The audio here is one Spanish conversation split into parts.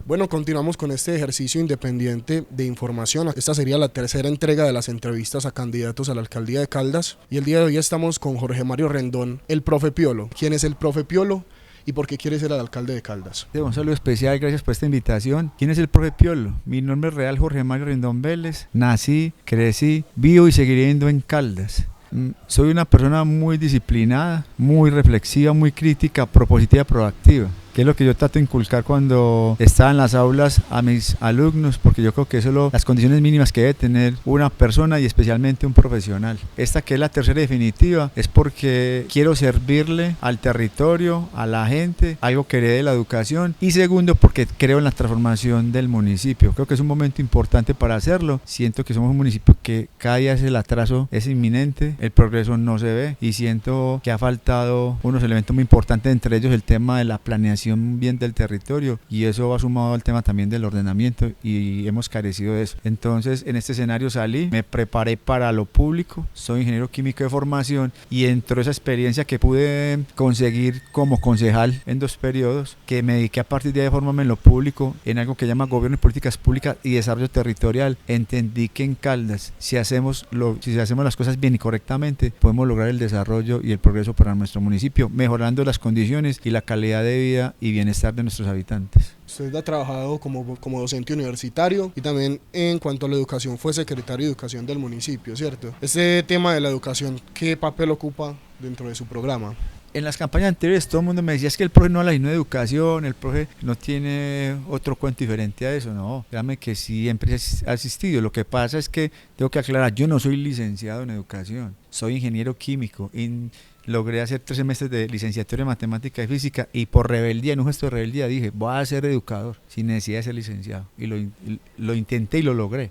Bueno, continuamos con este ejercicio independiente de información. Esta sería la tercera entrega de las entrevistas a candidatos a la alcaldía de Caldas y el día de hoy estamos con Jorge Mario Rendón, el profe Piolo. ¿Quién es el profe Piolo y por qué quiere ser el alcalde de Caldas? Un saludo especial, gracias por esta invitación. ¿Quién es el profe Piolo? Mi nombre es real Jorge Mario Rendón Vélez. Nací, crecí, vivo y seguiré viviendo en Caldas. Soy una persona muy disciplinada, muy reflexiva, muy crítica, propositiva, proactiva, que es lo que yo trato de inculcar cuando estaba en las aulas a mis alumnos, porque yo creo que eso es las condiciones mínimas que debe tener una persona y especialmente un profesional. Esta, que es la tercera definitiva, es porque quiero servirle al territorio, a la gente, algo que herede la educación, y segundo, porque creo en la transformación del municipio. Creo que es un momento importante para hacerlo. Siento que somos un municipio que cada día el atraso es inminente, el progreso no se ve, y siento que ha faltado unos elementos muy importantes, entre ellos el tema de la planeación bien del territorio, y eso va sumado al tema también del ordenamiento, y hemos carecido de eso. Entonces, en este escenario salí, me preparé para lo público, soy ingeniero químico de formación, y dentro de esa experiencia que pude conseguir como concejal en 2 periodos, que me dediqué a partir de ahí a formarme en lo público, en algo que llama gobierno y políticas públicas y desarrollo territorial, entendí que en Caldas, si hacemos las cosas bien y correctamente, podemos lograr el desarrollo y el progreso para nuestro municipio, mejorando las condiciones y la calidad de vida y bienestar de nuestros habitantes. Usted ha trabajado como docente universitario y también en cuanto a la educación fue secretario de educación del municipio, ¿cierto? Este tema de la educación, ¿qué papel ocupa dentro de su programa? En las campañas anteriores todo el mundo me decía, es que el profe no habla de educación, el profe no tiene otro cuento diferente a eso. No, créame que siempre ha asistido. Lo que pasa es que tengo que aclarar, yo no soy licenciado en educación, soy ingeniero químico y logré hacer 3 semestres de licenciatura en matemática y física, y por rebeldía, en un gesto de rebeldía, dije, voy a ser educador sin necesidad de ser licenciado, y lo intenté y lo logré.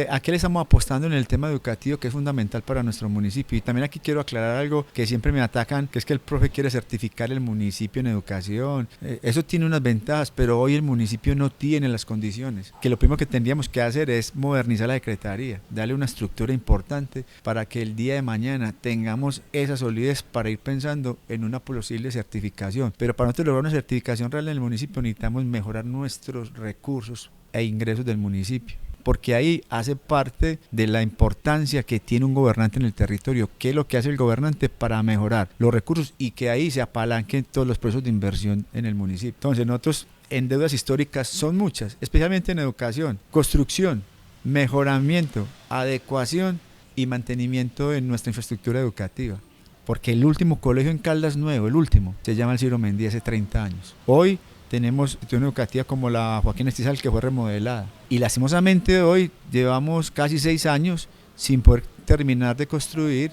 ¿A qué le estamos apostando en el tema educativo, que es fundamental para nuestro municipio? Y también aquí quiero aclarar algo que siempre me atacan, que es que el profe quiere certificar el municipio en educación. Eso tiene unas ventajas, pero hoy el municipio no tiene las condiciones. Que lo primero que tendríamos que hacer es modernizar la secretaría, darle una estructura importante para que el día de mañana tengamos esa solidez para ir pensando en una posible certificación. Pero para nosotros lograr una certificación real en el municipio necesitamos mejorar nuestros recursos e ingresos del municipio, porque ahí hace parte de la importancia que tiene un gobernante en el territorio, qué es lo que hace el gobernante para mejorar los recursos y que ahí se apalanquen todos los procesos de inversión en el municipio. Entonces nosotros en deudas históricas son muchas, especialmente en educación, construcción, mejoramiento, adecuación y mantenimiento de nuestra infraestructura educativa. Porque el último colegio en Caldas Nuevo, el último, se llama el Ciro Mendí, hace 30 años. Hoy tenemos institución educativa como la Joaquín Estizal, que fue remodelada, y lastimosamente hoy llevamos casi 6 años sin poder terminar de construir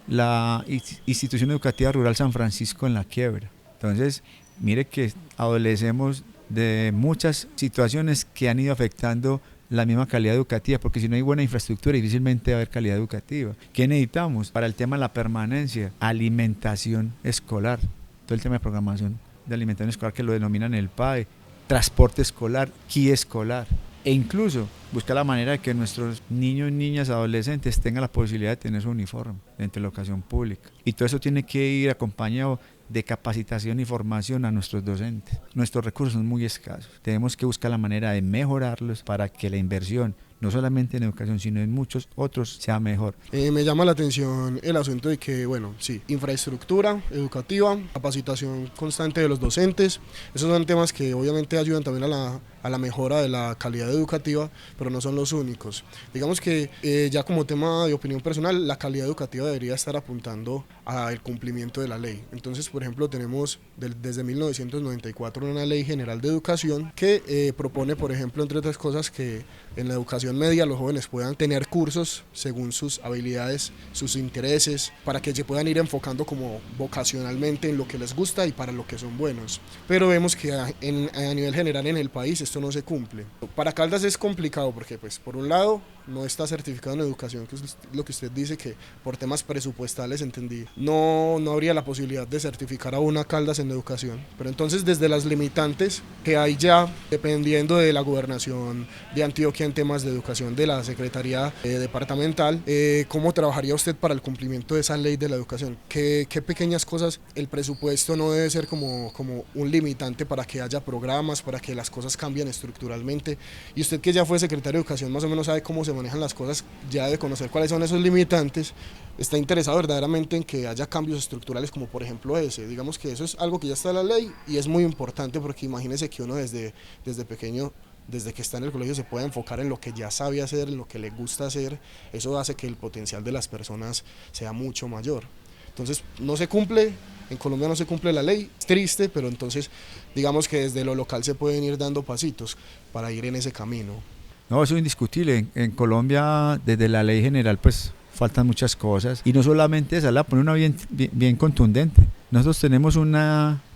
la institución educativa rural San Francisco en La Quiebra. Entonces, mire que adolecemos de muchas situaciones que han ido afectando la misma calidad educativa, porque si no hay buena infraestructura difícilmente va a haber calidad educativa. ¿Qué necesitamos? Para el tema de la permanencia, alimentación escolar, todo el tema de programación de alimentación escolar, que lo denominan el PAE, transporte escolar, kit escolar, e incluso buscar la manera de que nuestros niños, niñas, adolescentes tengan la posibilidad de tener su uniforme dentro de la educación pública. Y todo eso tiene que ir acompañado de capacitación y formación a nuestros docentes. Nuestros recursos son muy escasos. Tenemos que buscar la manera de mejorarlos para que la inversión, no solamente en educación, sino en muchos otros, sea mejor. Me llama la atención el asunto de que, bueno, sí, infraestructura educativa, capacitación constante de los docentes, esos son temas que obviamente ayudan también a la mejora de la calidad educativa, pero no son los únicos. Digamos que ya como tema de opinión personal, la calidad educativa debería estar apuntando al cumplimiento de la ley. Entonces, por ejemplo, tenemos desde 1994 una ley general de educación que propone, por ejemplo, entre otras cosas, que en la educación media los jóvenes puedan tener cursos según sus habilidades, sus intereses, para que se puedan ir enfocando como vocacionalmente en lo que les gusta y para lo que son buenos. Pero vemos que a nivel general en el país esto no se cumple. Para Caldas es complicado porque, pues, por un lado, no está certificado en educación, que es lo que usted dice, que por temas presupuestales, entendí, no habría la posibilidad de certificar a una Caldas en educación. Pero entonces, desde las limitantes que hay ya, dependiendo de la gobernación de Antioquia en temas de educación de la Secretaría departamental, ¿cómo trabajaría usted para el cumplimiento de esa ley de la educación? ¿Qué pequeñas cosas? El presupuesto no debe ser como un limitante para que haya programas, para que las cosas cambien estructuralmente. Y usted, que ya fue secretario de educación, más o menos sabe cómo se manejan las cosas, ya debe conocer cuáles son esos limitantes. Está interesado verdaderamente en que haya cambios estructurales, como por ejemplo ese. Digamos que eso es algo que ya está en la ley y es muy importante, porque imagínese que uno desde pequeño, desde que está en el colegio, se puede enfocar en lo que ya sabe hacer, en lo que le gusta hacer. Eso hace que el potencial de las personas sea mucho mayor. Entonces no se cumple, en Colombia no se cumple la ley, es triste, pero entonces digamos que desde lo local se pueden ir dando pasitos para ir en ese camino. No, eso es indiscutible. En Colombia, desde la ley general, pues faltan muchas cosas, y no solamente esa, la pone una bien contundente. Nosotros tenemos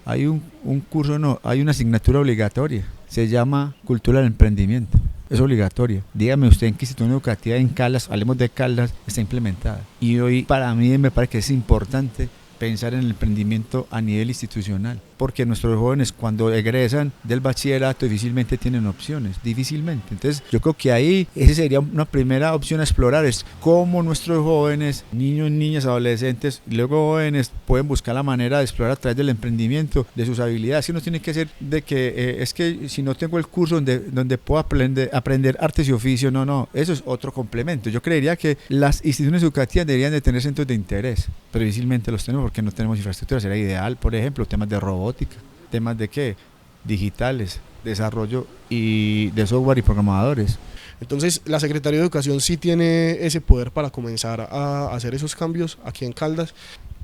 hay un curso, no, hay una asignatura obligatoria, se llama Cultura del Emprendimiento, es obligatoria. Dígame usted en qué institución educativa en Caldas, hablemos de Caldas, está implementada. Y hoy para mí me parece que es importante pensar en el emprendimiento a nivel institucional, porque nuestros jóvenes cuando egresan del bachillerato difícilmente tienen opciones, difícilmente. Entonces yo creo que ahí esa sería una primera opción a explorar, es cómo nuestros jóvenes, niños, niñas, adolescentes y luego jóvenes pueden buscar la manera de explorar a través del emprendimiento de sus habilidades. Que no tiene que ser de que es que si no tengo el curso donde puedo aprender artes y oficios, no, eso es otro complemento. Yo creería que las instituciones educativas deberían de tener centros de interés, pero difícilmente los tenemos porque no tenemos infraestructura. Sería ideal, por ejemplo, temas de robótica, temas de ¿qué? Digitales, desarrollo y de software y programadores. Entonces la Secretaría de Educación sí tiene ese poder para comenzar a hacer esos cambios aquí en Caldas.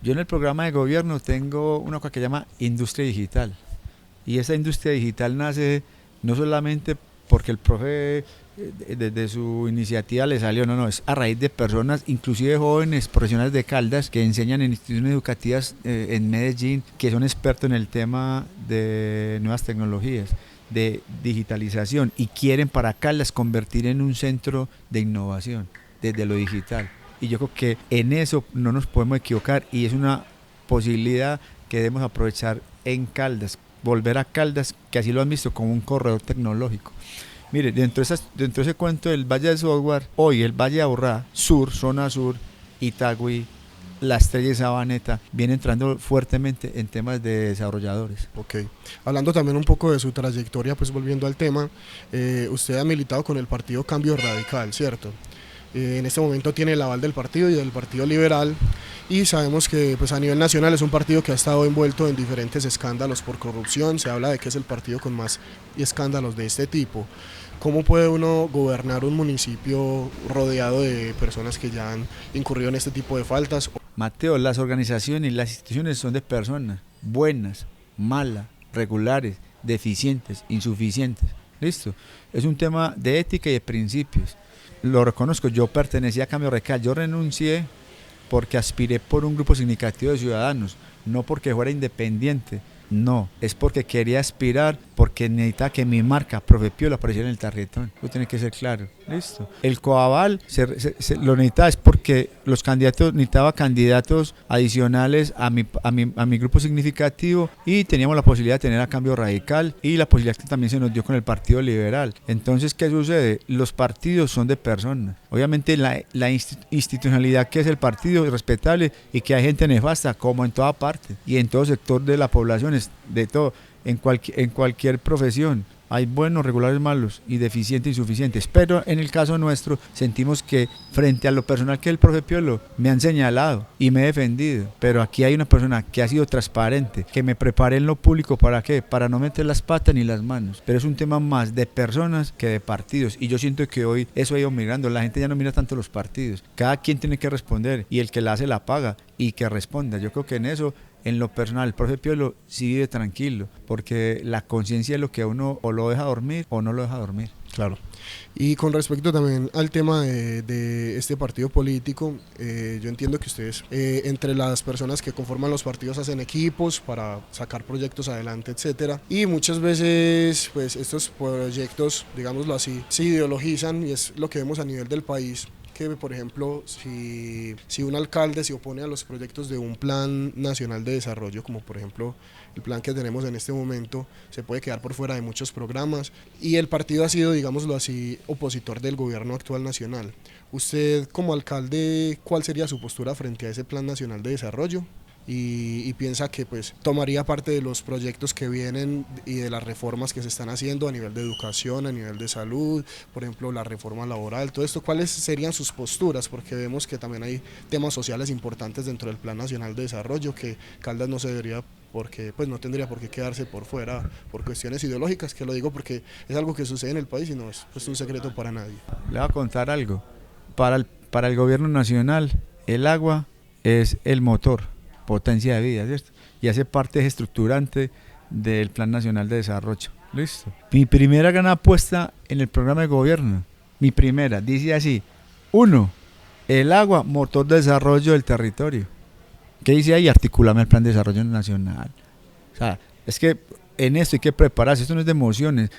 Yo en el programa de gobierno tengo una cosa que se llama industria digital, y esa industria digital nace no solamente porque el profe desde su iniciativa le salió, no, es a raíz de personas, inclusive jóvenes profesionales de Caldas que enseñan en instituciones educativas en Medellín, que son expertos en el tema de nuevas tecnologías, de digitalización, y quieren para Caldas convertir en un centro de innovación desde lo digital. Y yo creo que en eso no nos podemos equivocar, y es una posibilidad que debemos aprovechar en Caldas, volver a Caldas, que así lo han visto, como un corredor tecnológico. Mire, dentro de ese cuento del Valle del Software, hoy el Valle de Aburrá, Sur, Zona Sur, Itagüí, La Estrella y Sabaneta, viene entrando fuertemente en temas de desarrolladores. Ok, hablando también un poco de su trayectoria, pues volviendo al tema, usted ha militado con el partido Cambio Radical, ¿cierto? En este momento tiene el aval del partido y del Partido Liberal, y sabemos que pues a nivel nacional es un partido que ha estado envuelto en diferentes escándalos por corrupción. Se habla de que es el partido con más escándalos de este tipo. ¿Cómo puede uno gobernar un municipio rodeado de personas que ya han incurrido en este tipo de faltas? Mateo, las organizaciones y las instituciones son de personas buenas, malas, regulares, deficientes, insuficientes. ¿Listo? Es un tema de ética y de principios. Lo reconozco, yo pertenecía a Cambio Radical, yo renuncié porque aspiré por un grupo significativo de ciudadanos, no porque fuera independiente. No, es porque quería aspirar, porque necesitaba que mi marca, Profe Piolo, apareciera en el tarjetón. Eso tiene que ser claro. Listo. El coaval lo necesitaba, es porque los candidatos, necesitaba candidatos adicionales a mi grupo significativo, y teníamos la posibilidad de tener a Cambio Radical, y la posibilidad que también se nos dio con el Partido Liberal. Entonces, ¿qué sucede? Los partidos son de personas. Obviamente la institucionalidad que es el partido es respetable, y que hay gente nefasta, como en toda parte, y en todo sector de la población, de todo, en cualquier profesión. Hay buenos, regulares, malos, y deficientes, insuficientes. Pero en el caso nuestro sentimos que frente a lo personal que el profe Piolo me han señalado y me he defendido, pero aquí hay una persona que ha sido transparente, que me preparé en lo público. ¿Para qué? Para no meter las patas ni las manos. Pero es un tema más de personas que de partidos, y yo siento que hoy eso ha ido migrando. La gente ya no mira tanto los partidos. Cada quien tiene que responder, y el que la hace la paga, y que responda. Yo creo que en eso, en lo personal, el profe Piolo sí vive tranquilo, porque la conciencia es lo que a uno o lo deja dormir o no lo deja dormir. Claro. Y con respecto también al tema de este partido político, yo entiendo que ustedes, entre las personas que conforman los partidos, hacen equipos para sacar proyectos adelante, etcétera. Y muchas veces, pues estos proyectos, digámoslo así, se ideologizan, y es lo que vemos a nivel del país, que, por ejemplo, si un alcalde se opone a los proyectos de un plan nacional de desarrollo, como por ejemplo el plan que tenemos en este momento, se puede quedar por fuera de muchos programas, y el partido ha sido, digámoslo así, opositor del gobierno actual nacional. Usted, como alcalde, ¿cuál sería su postura frente a ese plan nacional de desarrollo? Y piensa que pues tomaría parte de los proyectos que vienen y de las reformas que se están haciendo a nivel de educación, a nivel de salud, por ejemplo la reforma laboral, todo esto. ¿Cuáles serían sus posturas? Porque vemos que también hay temas sociales importantes dentro del Plan Nacional de Desarrollo que Caldas no se debería, porque pues no tendría por qué quedarse por fuera por cuestiones ideológicas, que lo digo porque es algo que sucede en el país y no es pues un secreto para nadie. Le voy a contar algo. Para el gobierno nacional, el agua es el motor, potencia de vida, ¿cierto? Y hace parte estructurante del Plan Nacional de Desarrollo. Listo. Mi primera gran apuesta en el programa de gobierno, mi primera, dice así: 1. El agua, motor de desarrollo del territorio. ¿Qué dice ahí? Articulame el Plan de Desarrollo Nacional. O sea, es que en esto hay que prepararse, esto no es de emociones.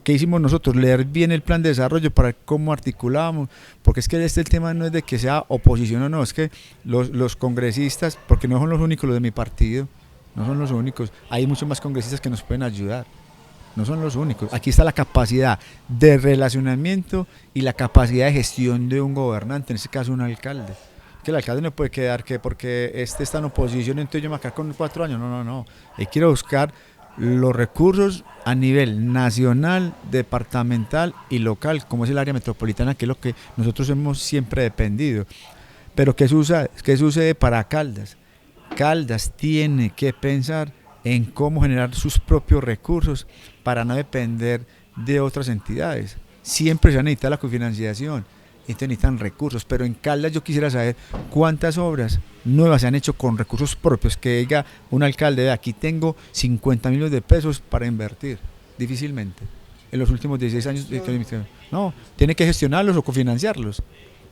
¿Qué hicimos nosotros? Leer bien el plan de desarrollo para cómo articulamos, porque es que el tema no es de que sea oposición o no, es que los congresistas, porque no son los únicos los de mi partido, no son los únicos, hay muchos más congresistas que nos pueden ayudar, no son los únicos. Aquí está la capacidad de relacionamiento y la capacidad de gestión de un gobernante, en este caso un alcalde. Que el alcalde no puede quedar que porque este está en oposición, entonces yo me acá con 4 años, no, él quiere buscar los recursos a nivel nacional, departamental y local, como es el área metropolitana, que es lo que nosotros hemos siempre dependido. Pero ¿qué sucede para Caldas? Caldas tiene que pensar en cómo generar sus propios recursos para no depender de otras entidades. Siempre se va a necesitar la cofinanciación, entonces necesitan recursos, pero en Caldas yo quisiera saber cuántas obras nuevas se han hecho con recursos propios, que diga un alcalde: de aquí tengo 50 millones de pesos para invertir. Difícilmente en los últimos 16 años no, tiene que gestionarlos o cofinanciarlos,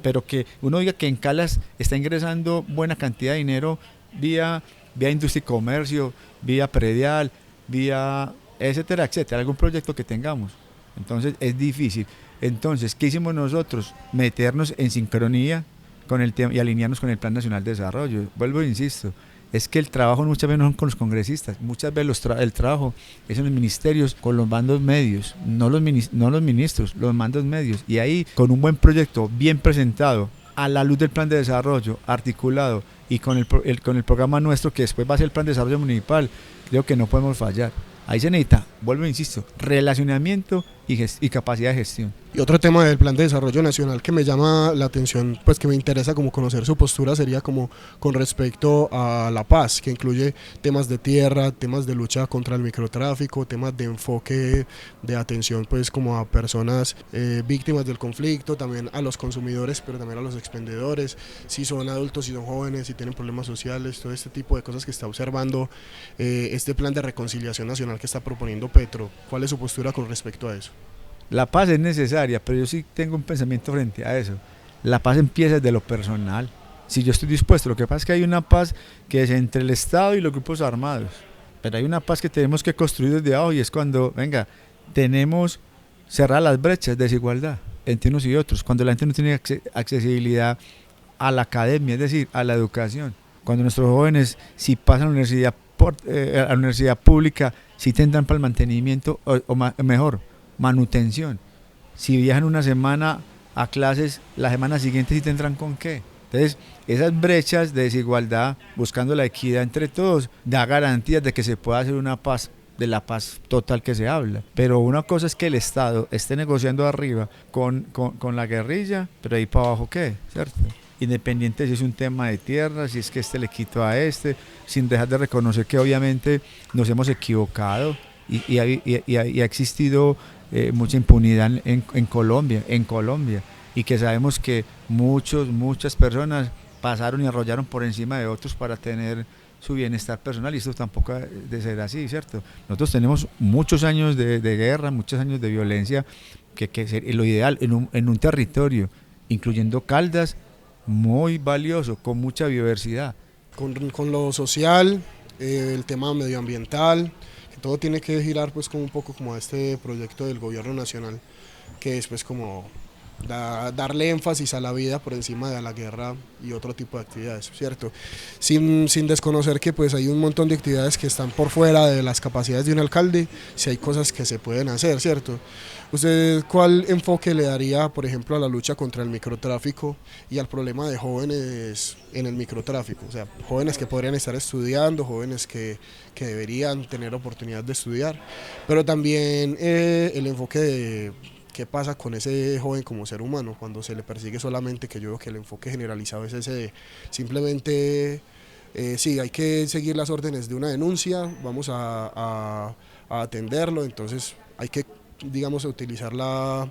pero que uno diga que en Caldas está ingresando buena cantidad de dinero vía industria y comercio, vía predial, vía etcétera, etcétera, algún proyecto que tengamos. Entonces es difícil. Entonces, ¿qué hicimos nosotros? Meternos en sincronía con el tema y alinearnos con el Plan Nacional de Desarrollo. Vuelvo e insisto, es que el trabajo muchas veces no son con los congresistas, muchas veces el trabajo es en los ministerios con los mandos medios, no los ministros, los mandos medios. Y ahí, con un buen proyecto bien presentado, a la luz del Plan de Desarrollo, articulado, y con el programa nuestro, que después va a ser el Plan de Desarrollo Municipal, creo que no podemos fallar. Ahí se necesita, vuelvo e insisto, relacionamiento y capacidad de gestión. Y otro tema del Plan de Desarrollo Nacional que me llama la atención, pues que me interesa como conocer su postura, sería como con respecto a la paz, que incluye temas de tierra, temas de lucha contra el microtráfico, temas de enfoque de atención pues como a personas víctimas del conflicto, también a los consumidores, pero también a los expendedores, si son adultos, si son jóvenes, si tienen problemas sociales, todo este tipo de cosas que está observando este plan de reconciliación nacional que está proponiendo Petro. ¿Cuál es su postura con respecto a eso? La paz es necesaria, pero yo sí tengo un pensamiento frente a eso. La paz empieza desde lo personal. Si yo estoy dispuesto, lo que pasa es que hay una paz que es entre el Estado y los grupos armados, pero hay una paz que tenemos que construir desde abajo, y es cuando, venga, tenemos cerrar las brechas de desigualdad entre unos y otros, cuando la gente no tiene accesibilidad a la academia, es decir, a la educación, cuando nuestros jóvenes, si pasan a la universidad pública, si tendrán para el mantenimiento o mejor, manutención. Si viajan una semana a clases, la semana siguiente sí tendrán con qué. Entonces, esas brechas de desigualdad, buscando la equidad entre todos, da garantías de que se pueda hacer una paz, de la paz total que se habla. Pero una cosa es que el Estado esté negociando arriba con la guerrilla, pero ahí para abajo ¿qué? ¿Cierto? Independiente si es un tema de tierra, si es que este le quitó a este, sin dejar de reconocer que obviamente nos hemos equivocado y ha existido mucha impunidad en Colombia, y que sabemos que muchas personas pasaron y arrollaron por encima de otros para tener su bienestar personal, y esto tampoco de ser así, ¿cierto? Nosotros tenemos muchos años de guerra, muchos años de violencia, que lo ideal en un territorio, incluyendo Caldas, muy valioso, con mucha biodiversidad. Con lo social, el tema medioambiental, todo tiene que girar pues como un poco como a este proyecto del gobierno nacional, que es pues como darle énfasis a la vida por encima de a la guerra y otro tipo de actividades, ¿cierto? Sin desconocer que pues hay un montón de actividades que están por fuera de las capacidades de un alcalde, si hay cosas que se pueden hacer, ¿cierto? ¿Usted cuál enfoque le daría, por ejemplo, a la lucha contra el microtráfico y al problema de jóvenes en el microtráfico? O sea, jóvenes que podrían estar estudiando, jóvenes que deberían tener oportunidad de estudiar, pero también el enfoque de qué pasa con ese joven como ser humano cuando se le persigue solamente, que yo veo que el enfoque generalizado es ese de simplemente, sí, hay que seguir las órdenes de una denuncia, vamos a atenderlo, entonces hay que, digamos, utilizar la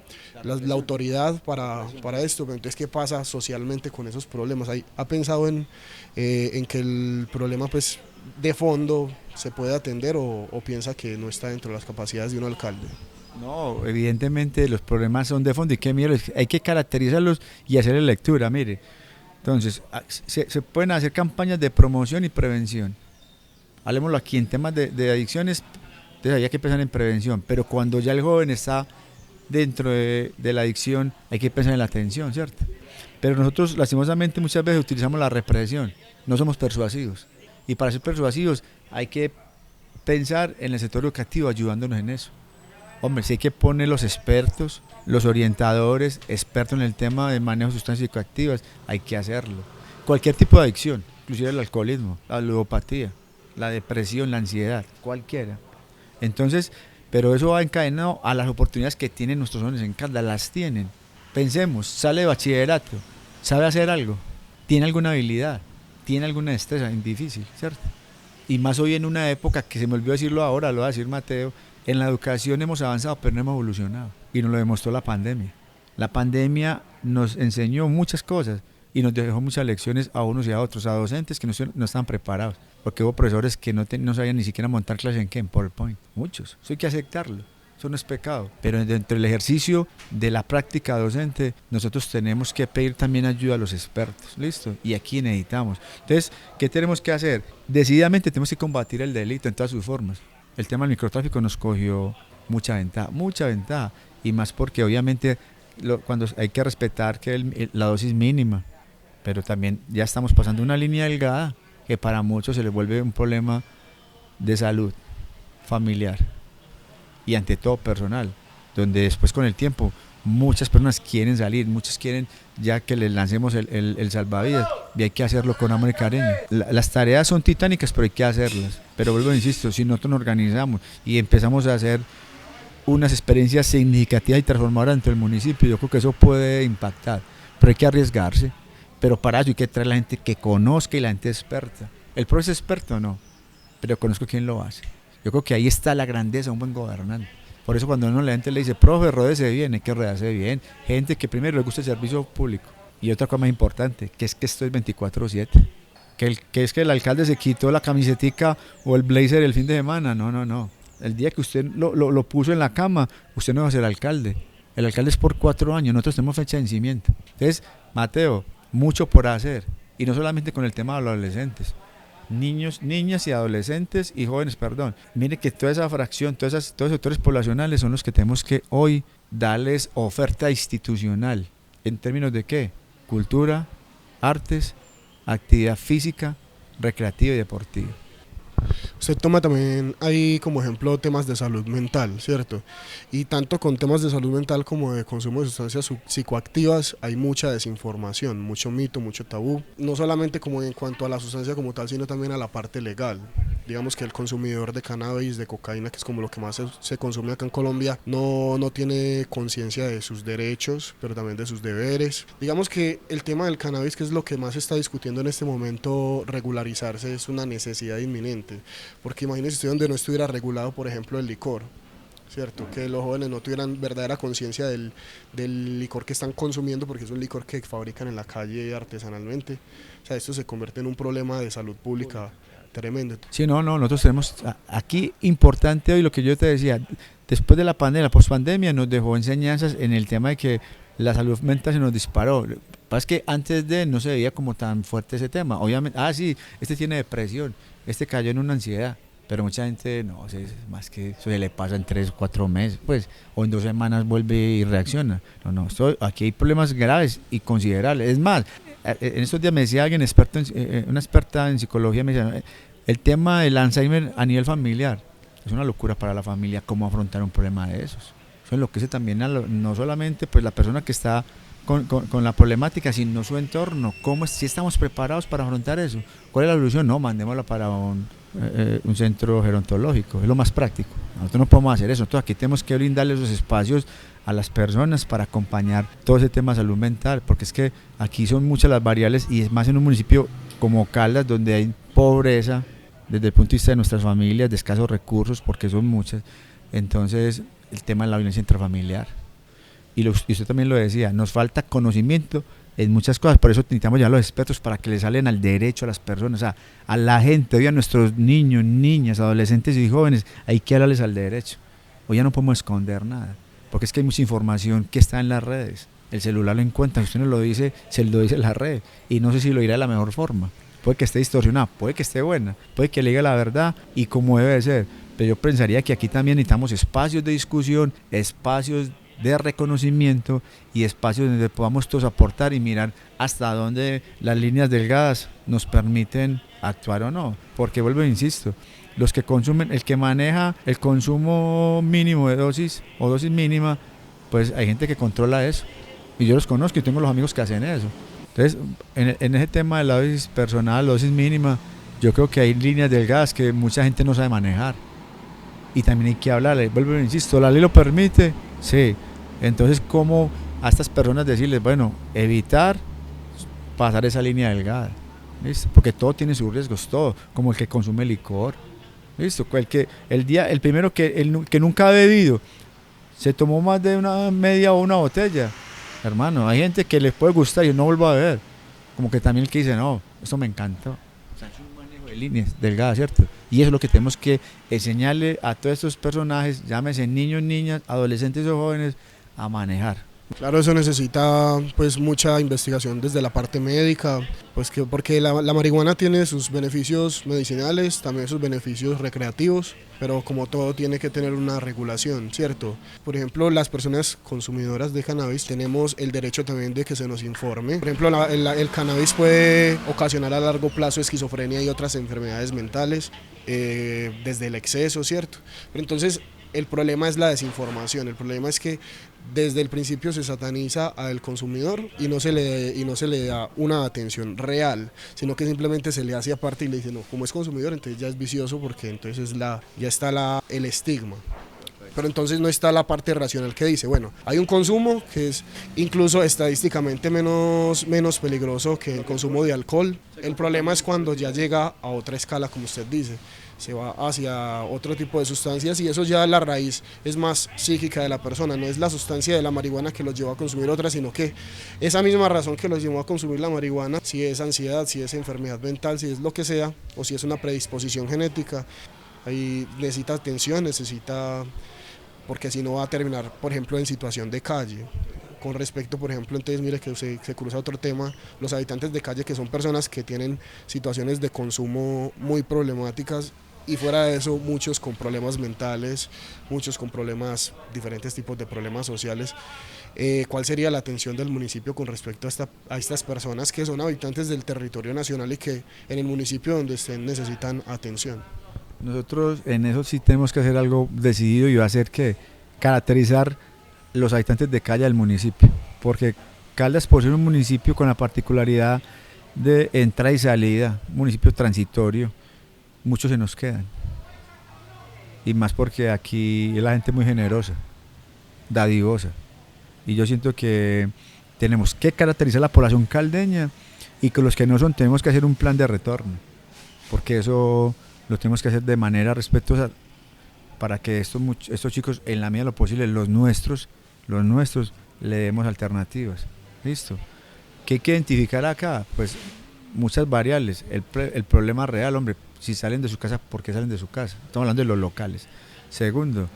autoridad para esto, pero entonces ¿qué pasa socialmente con esos problemas? ¿Ha pensado en que el problema pues de fondo se puede atender o piensa que no está dentro de las capacidades de un alcalde? No, evidentemente los problemas son de fondo y qué miedo, hay que caracterizarlos y hacerle lectura, mire. Entonces, se pueden hacer campañas de promoción y prevención. Hablemoslo aquí en temas de adicciones, entonces había que pensar en prevención, pero cuando ya el joven está dentro de la adicción, hay que pensar en la atención, ¿cierto? Pero nosotros, lastimosamente, muchas veces utilizamos la represión, no somos persuasivos. Y para ser persuasivos hay que pensar en el sector educativo ayudándonos en eso. Hombre, si hay que poner los expertos, los orientadores, expertos en el tema de manejo de sustancias psicoactivas, hay que hacerlo. Cualquier tipo de adicción, inclusive el alcoholismo, la ludopatía, la depresión, la ansiedad, cualquiera. Entonces, pero eso va encadenado a las oportunidades que tienen nuestros jóvenes en Caldas, las tienen. Pensemos, sale de bachillerato, sabe hacer algo, tiene alguna habilidad, tiene alguna destreza, es difícil, ¿cierto? Y más hoy en una época que se me olvidó decirlo ahora, lo va a decir Mateo, en la educación hemos avanzado, pero no hemos evolucionado. Y nos lo demostró la pandemia. La pandemia nos enseñó muchas cosas y nos dejó muchas lecciones a unos y a otros, a docentes que no estaban preparados. Porque hubo profesores que no sabían ni siquiera montar clases en PowerPoint. Muchos. Eso hay que aceptarlo. Eso no es pecado. Pero dentro del ejercicio de la práctica docente, nosotros tenemos que pedir también ayuda a los expertos. ¿Listo? Y aquí necesitamos. Entonces, ¿qué tenemos que hacer? Decididamente tenemos que combatir el delito en todas sus formas. El tema del microtráfico nos cogió mucha ventaja, y más porque obviamente cuando hay que respetar que la dosis mínima, pero también ya estamos pasando una línea delgada que para muchos se les vuelve un problema de salud familiar y ante todo personal, donde después con el tiempo muchas personas quieren salir, muchos quieren ya que les lancemos el salvavidas y hay que hacerlo con amor y cariño. Las tareas son titánicas, pero hay que hacerlas. Pero vuelvo, insisto, si nosotros nos organizamos y empezamos a hacer unas experiencias significativas y transformadoras dentro del municipio, yo creo que eso puede impactar, pero hay que arriesgarse. Pero para eso hay que traer a la gente que conozca y la gente experta. El profesor es experto, no, pero conozco quién lo hace. Yo creo que ahí está la grandeza de un buen gobernante. Por eso cuando la gente le dice, profe, ródese bien, hay que rodearse bien. Gente que primero le gusta el servicio público. Y otra cosa más importante, que es que esto es 24/7. Que es que el alcalde se quitó la camisetica o el blazer el fin de semana. No. El día que usted lo puso en la cama, usted no va a ser alcalde. El alcalde es por 4 años, nosotros tenemos fecha de vencimiento. Entonces, Mateo, mucho por hacer. Y no solamente con el tema de los adolescentes. Niños, niñas y adolescentes y jóvenes, perdón. Mire que toda esa fracción, todos esos sectores poblacionales son los que tenemos que hoy darles oferta institucional. ¿En términos de qué? Cultura, artes, actividad física, recreativa y deportiva. Usted toma también ahí como ejemplo temas de salud mental, ¿cierto? Y tanto con temas de salud mental como de consumo de sustancias psicoactivas hay mucha desinformación, mucho mito, mucho tabú, no solamente como en cuanto a la sustancia como tal, sino también a la parte legal. Digamos que el consumidor de cannabis, de cocaína, que es como lo que más se consume acá en Colombia, no tiene conciencia de sus derechos, pero también de sus deberes. Digamos que el tema del cannabis, que es lo que más se está discutiendo en este momento, regularizarse es una necesidad inminente, porque imagínese usted donde no estuviera regulado, por ejemplo, el licor, ¿cierto? Que los jóvenes no tuvieran verdadera conciencia del licor que están consumiendo, porque es un licor que fabrican en la calle artesanalmente. O sea, esto se convierte en un problema de salud pública tremendo. Sí, no, nosotros tenemos aquí importante hoy lo que yo te decía, después de la pandemia, la pospandemia nos dejó enseñanzas en el tema de que la salud mental se nos disparó. Lo que pasa es que antes de no se veía como tan fuerte ese tema. Obviamente, sí, este tiene depresión, este cayó en una ansiedad. Pero mucha gente no, más que eso se le pasa en 3 o 4 meses, pues, o en 2 semanas vuelve y reacciona. No, aquí hay problemas graves y considerables. Es más, en estos días me decía alguien, una experta en psicología, me decía, el tema del Alzheimer a nivel familiar es una locura para la familia, cómo afrontar un problema de esos. Eso enloquece también no solamente pues la persona que está con la problemática, sino su entorno. Si estamos preparados para afrontar eso. ¿Cuál es la solución? No, mandémosla para un centro gerontológico, es lo más práctico. Nosotros no podemos hacer eso, entonces aquí tenemos que brindarle esos espacios a las personas para acompañar todo ese tema de salud mental, porque es que aquí son muchas las variables y es más en un municipio como Caldas donde hay pobreza desde el punto de vista de nuestras familias, de escasos recursos, porque son muchas. Entonces el tema de la violencia intrafamiliar, y usted también lo decía, nos falta conocimiento en muchas cosas, por eso necesitamos ya los expertos para que le salen al derecho a las personas, a la gente, hoy a nuestros niños, niñas, adolescentes y jóvenes, hay que hablarles al derecho. Hoy ya no podemos esconder nada, porque es que hay mucha información que está en las redes, el celular lo encuentra, usted nos lo dice, se lo dice en la red, y no sé si lo dirá de la mejor forma, puede que esté distorsionada, puede que esté buena, puede que le diga la verdad y como debe de ser, pero yo pensaría que aquí también necesitamos espacios de discusión, espacios de reconocimiento y espacios donde podamos todos aportar y mirar hasta dónde las líneas delgadas nos permiten actuar o no, porque vuelvo e insisto, los que consumen, el que maneja el consumo mínimo de dosis o dosis mínima, pues hay gente que controla eso y yo los conozco y tengo los amigos que hacen eso. Entonces en ese tema de la dosis personal, dosis mínima, yo creo que hay líneas delgadas que mucha gente no sabe manejar y también hay que hablarle, vuelvo e insisto, la ley lo permite, sí. Entonces, ¿cómo a estas personas decirles, bueno, evitar pasar esa línea delgada? ¿Listo? Porque todo tiene sus riesgos, todo, como el que consume licor. ¿Listo? El primero que nunca ha bebido, se tomó más de una media o una botella. Hermano, hay gente que les puede gustar y no vuelvo a beber. Como que también el que dice, no, eso me encantó. O sea, es un manejo de líneas delgadas, ¿cierto? Y eso es lo que tenemos que enseñarle a todos estos personajes, llámese niños, niñas, adolescentes o jóvenes, a manejar. Claro, eso necesita pues mucha investigación desde la parte médica, pues porque la marihuana tiene sus beneficios medicinales, también sus beneficios recreativos, pero como todo tiene que tener una regulación, ¿cierto? Por ejemplo, las personas consumidoras de cannabis tenemos el derecho también de que se nos informe. Por ejemplo, el cannabis puede ocasionar a largo plazo esquizofrenia y otras enfermedades mentales desde el exceso, ¿cierto? Pero entonces el problema es la desinformación, el problema es que desde el principio se sataniza al consumidor y no se le da una atención real, sino que simplemente se le hace aparte y le dice, no, como es consumidor entonces ya es vicioso porque entonces ya está el estigma. Pero entonces no está la parte racional que dice, bueno, hay un consumo que es incluso estadísticamente menos peligroso que el consumo de alcohol. El problema es cuando ya llega a otra escala, como usted dice, se va hacia otro tipo de sustancias y eso ya la raíz es más psíquica de la persona, no es la sustancia de la marihuana que los lleva a consumir otra, sino que esa misma razón que los llevó a consumir la marihuana, si es ansiedad, si es enfermedad mental, si es lo que sea, o si es una predisposición genética, ahí necesita atención, porque si no va a terminar, por ejemplo, en situación de calle. Con respecto, por ejemplo, entonces mire que se cruza otro tema, los habitantes de calle que son personas que tienen situaciones de consumo muy problemáticas y fuera de eso muchos con problemas mentales, muchos con diferentes tipos de problemas sociales. ¿Cuál sería la atención del municipio con respecto a estas personas que son habitantes del territorio nacional y que en el municipio donde estén necesitan atención? Nosotros en eso sí tenemos que hacer algo decidido y va a ser que caracterizar los habitantes de calle del municipio, porque Caldas, por ser un municipio con la particularidad de entrada y salida, un municipio transitorio, muchos se nos quedan, y más porque aquí la gente es muy generosa, dadivosa, y yo siento que tenemos que caracterizar la población caldeña y que los que no son tenemos que hacer un plan de retorno, porque eso lo tenemos que hacer de manera respetuosa para que estos chicos, en la medida de lo posible, los nuestros, le demos alternativas. ¿Listo? ¿Qué hay que identificar acá? Pues muchas variables. El problema real, hombre, si salen de su casa, ¿por qué salen de su casa? Estamos hablando de los locales. Segundo,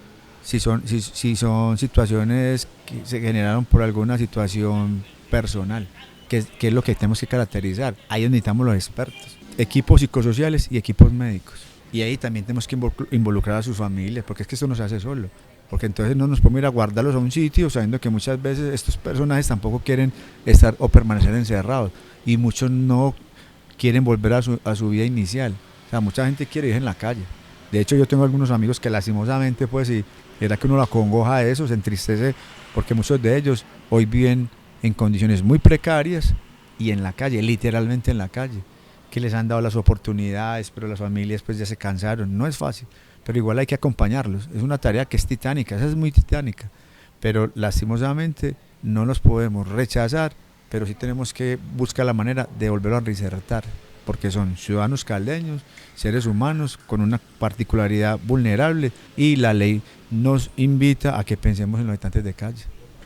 si son situaciones que se generaron por alguna situación personal, que es lo que tenemos que caracterizar. Ahí necesitamos los expertos, equipos psicosociales y equipos médicos. Y ahí también tenemos que involucrar a sus familias, porque es que esto no se hace solo. Porque entonces no nos podemos ir a guardarlos a un sitio sabiendo que muchas veces estos personajes tampoco quieren estar o permanecer encerrados. Y muchos no quieren volver a su vida inicial. O sea, mucha gente quiere vivir en la calle. De hecho, yo tengo algunos amigos que lastimosamente, pues, y era que uno la acongoja a eso, se entristece, porque muchos de ellos hoy viven en condiciones muy precarias y en la calle, literalmente en la calle, que les han dado las oportunidades, pero las familias pues ya se cansaron. No es fácil, pero igual hay que acompañarlos. Es una tarea que es titánica, esa es muy titánica, pero lastimosamente no los podemos rechazar, pero sí tenemos que buscar la manera de volverlo a reinsertar, porque son ciudadanos caldeños, seres humanos con una particularidad vulnerable, y la ley nos invita a que pensemos en los habitantes de calle.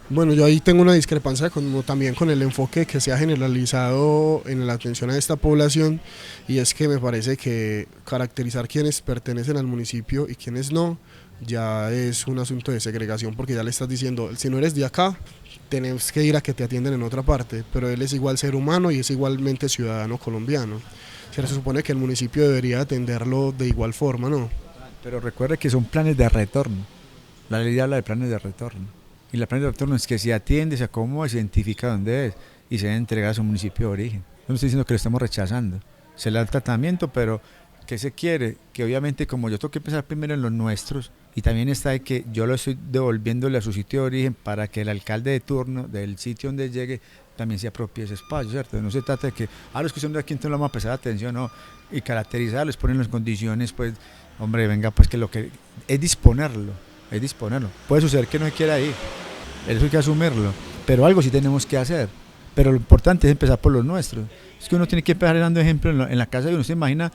Bueno, yo ahí tengo una discrepancia también con el enfoque que se ha generalizado en la atención a esta población, y es que me parece que caracterizar quiénes pertenecen al municipio y quiénes no ya es un asunto de segregación, porque ya le estás diciendo, si no eres de acá, tenés que ir a que te atiendan en otra parte, pero él es igual ser humano y es igualmente ciudadano colombiano. Se supone que el municipio debería atenderlo de igual forma, ¿no? Pero recuerde que son planes de retorno. La ley habla de planes de retorno. Y la plan de retorno es que se atiende, se acomoda, se identifica dónde es y se debe entregar a su municipio de origen. No estoy diciendo que lo estemos rechazando. Se le da el tratamiento, pero ¿qué se quiere? Que obviamente, como yo tengo que empezar primero en los nuestros, y también está de que yo lo estoy devolviéndole a su sitio de origen para que el alcalde de turno del sitio donde llegue también se apropie ese espacio, ¿cierto? No se trata de que, los que son de aquí entonces le vamos a prestar atención, no, y caracterizarlos, poner las condiciones, pues, hombre, venga, pues que lo que es disponerlo. Puede suceder que no se quiera ir, eso hay que asumirlo, pero algo sí tenemos que hacer. Pero lo importante es empezar por los nuestros. Es que uno tiene que empezar dando ejemplo en la casa de uno. Se imagina,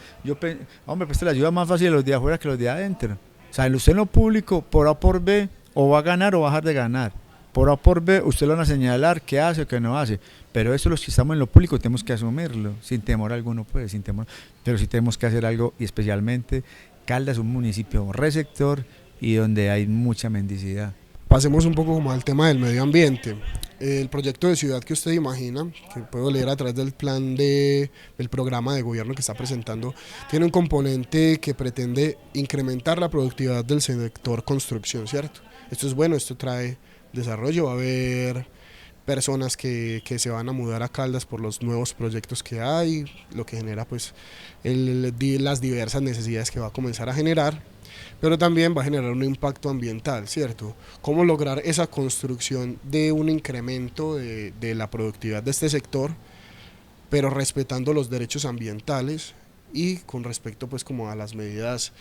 hombre, pues la ayuda más fácil de los de afuera que los de adentro. O sea, usted en lo público, por A o por B, o va a ganar o va a dejar de ganar. Por A o por B, usted lo van a señalar qué hace o qué no hace. Pero eso los que estamos en lo público tenemos que asumirlo, sin temor alguno, pues, sin temor. Pero sí tenemos que hacer algo, y especialmente Caldas es un municipio receptor y donde hay mucha mendicidad. Pasemos un poco como al tema del medio ambiente. El proyecto de ciudad que usted imagina, que puedo leer a través del plan del programa de gobierno que está presentando, tiene un componente que pretende incrementar la productividad del sector construcción, ¿cierto? Esto es bueno, esto trae desarrollo, va a haber personas que se van a mudar a Caldas por los nuevos proyectos que hay, lo que genera pues las diversas necesidades que va a comenzar a generar, pero también va a generar un impacto ambiental, ¿cierto? ¿Cómo lograr esa construcción de un incremento de la productividad de este sector, pero respetando los derechos ambientales y con respecto pues como a las medidas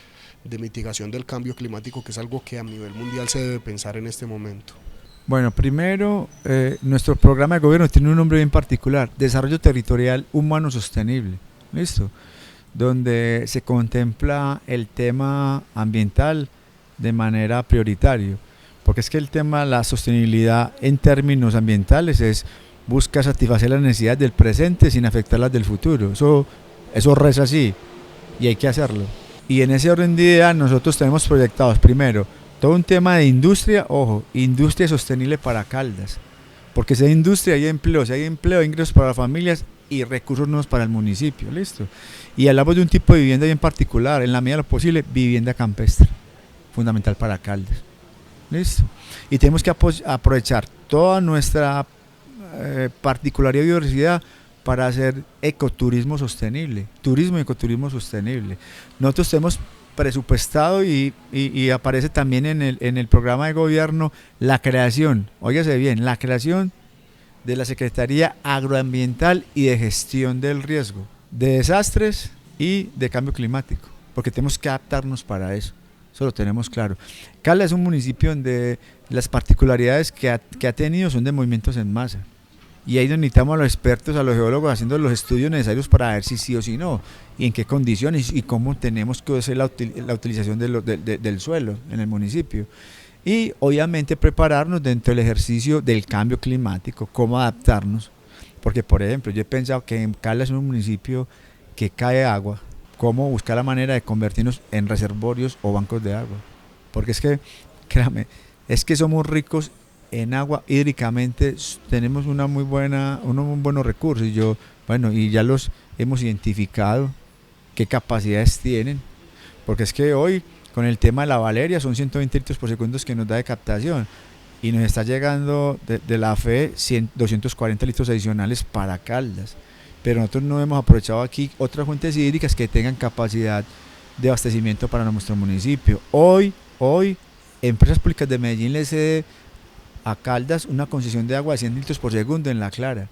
de mitigación del cambio climático, que es algo que a nivel mundial se debe pensar en este momento? Bueno, primero, nuestro programa de gobierno tiene un nombre bien particular: Desarrollo Territorial Humano Sostenible, ¿listo? Donde se contempla el tema ambiental de manera prioritaria, porque es que el tema de la sostenibilidad en términos ambientales busca satisfacer las necesidades del presente sin afectar las del futuro. Eso reza así, y hay que hacerlo. Y en ese orden de ideas nosotros tenemos proyectados primero todo un tema de industria, industria sostenible para Caldas, porque si hay industria hay empleo, hay ingresos para las familias y recursos nuevos para el municipio, listo. Y hablamos de un tipo de vivienda bien particular, en la medida de lo posible, vivienda campestre, fundamental para Caldas, listo. Y tenemos que aprovechar toda nuestra particularidad y biodiversidad para hacer ecoturismo sostenible, turismo y ecoturismo sostenible. Nosotros tenemos presupuestado y aparece también en el programa de gobierno la creación, óigase bien, la creación de la Secretaría Agroambiental y de Gestión del Riesgo, de Desastres y de Cambio Climático, porque tenemos que adaptarnos para eso, eso lo tenemos claro. Caldas es un municipio donde las particularidades que ha tenido son de movimientos en masa, y ahí necesitamos a los expertos, a los geólogos haciendo los estudios necesarios para ver si sí o si no, y en qué condiciones y cómo tenemos que hacer la utilización del suelo en el municipio. Y obviamente prepararnos dentro del ejercicio del cambio climático, cómo adaptarnos, porque por ejemplo yo he pensado que en Caldas es un municipio que cae agua, cómo buscar la manera de convertirnos en reservorios o bancos de agua, porque es que, créame, es que somos ricos en agua hídricamente, tenemos unos muy buenos recursos, y ya los hemos identificado, qué capacidades tienen. porque es que hoy con el tema de la Valeria son 120 litros por segundo que nos da de captación y nos está llegando de la FE 240 litros adicionales para Caldas, pero nosotros no hemos aprovechado aquí otras fuentes hídricas que tengan capacidad de abastecimiento para nuestro municipio. Hoy Empresas Públicas de Medellín le cede a Caldas una concesión de agua de 100 litros por segundo en La Clara,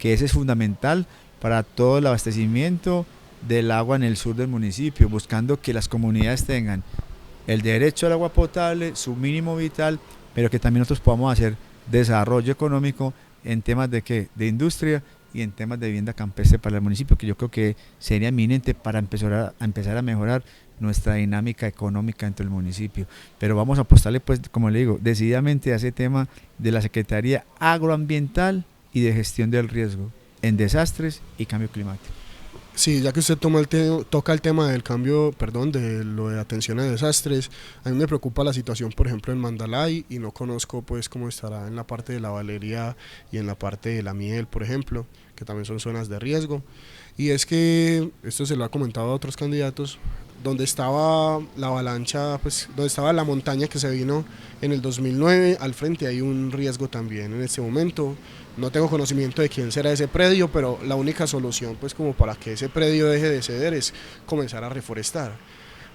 que ese es fundamental para todo el abastecimiento del agua en el sur del municipio, buscando que las comunidades tengan el derecho al agua potable, su mínimo vital, pero que también nosotros podamos hacer desarrollo económico en temas de industria y en temas de vivienda campestre para el municipio, que yo creo que sería eminente para empezar a mejorar nuestra dinámica económica dentro del municipio. Pero vamos a apostarle, pues, como le digo, decididamente a ese tema de la Secretaría Agroambiental y de Gestión del Riesgo en desastres y cambio climático. Sí, ya que usted toca el tema del cambio, perdón, de lo de atención a desastres, a mí me preocupa la situación, por ejemplo, en Mandalay, y no conozco pues cómo estará en la parte de la Valeria y en la parte de la Miel, por ejemplo, que también son zonas de riesgo. Y es que, esto se lo ha comentado a otros candidatos, donde estaba la avalancha, pues donde estaba la montaña que se vino en el 2009, al frente hay un riesgo también en este momento. No tengo conocimiento de quién será ese predio, pero la única solución pues como para que ese predio deje de ceder es comenzar a reforestar,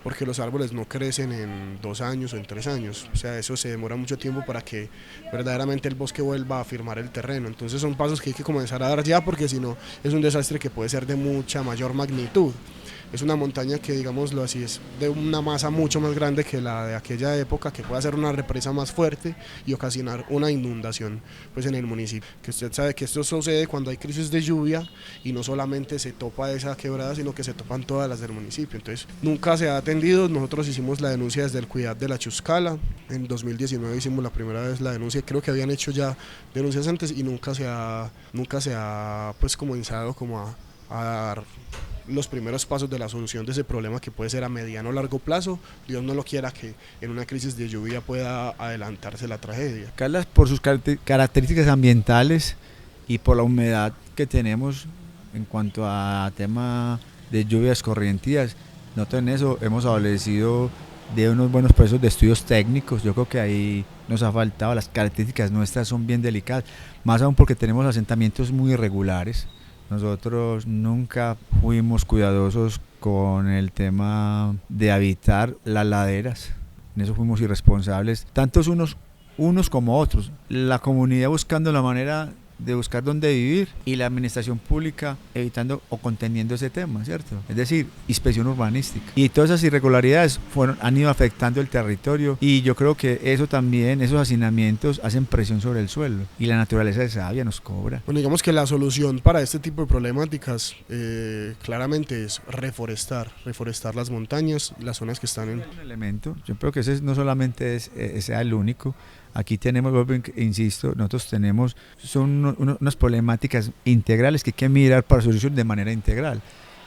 porque los árboles no crecen en 2 años o en 3 años, o sea, eso se demora mucho tiempo para que verdaderamente el bosque vuelva a firmar el terreno. Entonces son pasos que hay que comenzar a dar ya, porque si no es un desastre que puede ser de mucha mayor magnitud. Es una montaña que, digámoslo así, es de una masa mucho más grande que la de aquella época, que puede hacer una represa más fuerte y ocasionar una inundación pues en el municipio. Que usted sabe que esto sucede cuando hay crisis de lluvia y no solamente se topa esa quebrada, sino que se topan todas las del municipio. Entonces nunca se ha atendido. Nosotros hicimos la denuncia desde el Cuidad de la Chuscala, en 2019 hicimos la primera vez la denuncia, creo que habían hecho ya denuncias antes y nunca se ha pues comenzado como a dar los primeros pasos de la solución de ese problema, que puede ser a mediano o largo plazo. Dios no lo quiera que en una crisis de lluvia pueda adelantarse la tragedia. Caldas, por sus características ambientales y por la humedad que tenemos en cuanto a tema de lluvias correntías, nosotros en eso hemos adolecido de unos buenos procesos de estudios técnicos. Yo creo que ahí nos ha faltado, las características nuestras son bien delicadas, más aún porque tenemos asentamientos muy irregulares. Nosotros nunca fuimos cuidadosos con el tema de habitar las laderas, en eso fuimos irresponsables, tantos unos como otros. La comunidad buscando la manera de buscar dónde vivir y la administración pública evitando o conteniendo ese tema, ¿cierto? Es decir, inspección urbanística. Y todas esas irregularidades han ido afectando el territorio, y yo creo que eso también, esos hacinamientos hacen presión sobre el suelo, y la naturaleza es sabia, nos cobra. Bueno, digamos que la solución para este tipo de problemáticas claramente es reforestar las montañas, las zonas que están en... Un elemento, yo creo que ese no solamente sea el único. Aquí tenemos, insisto, nosotros tenemos, son unas problemáticas integrales que hay que mirar para solucionar de manera integral.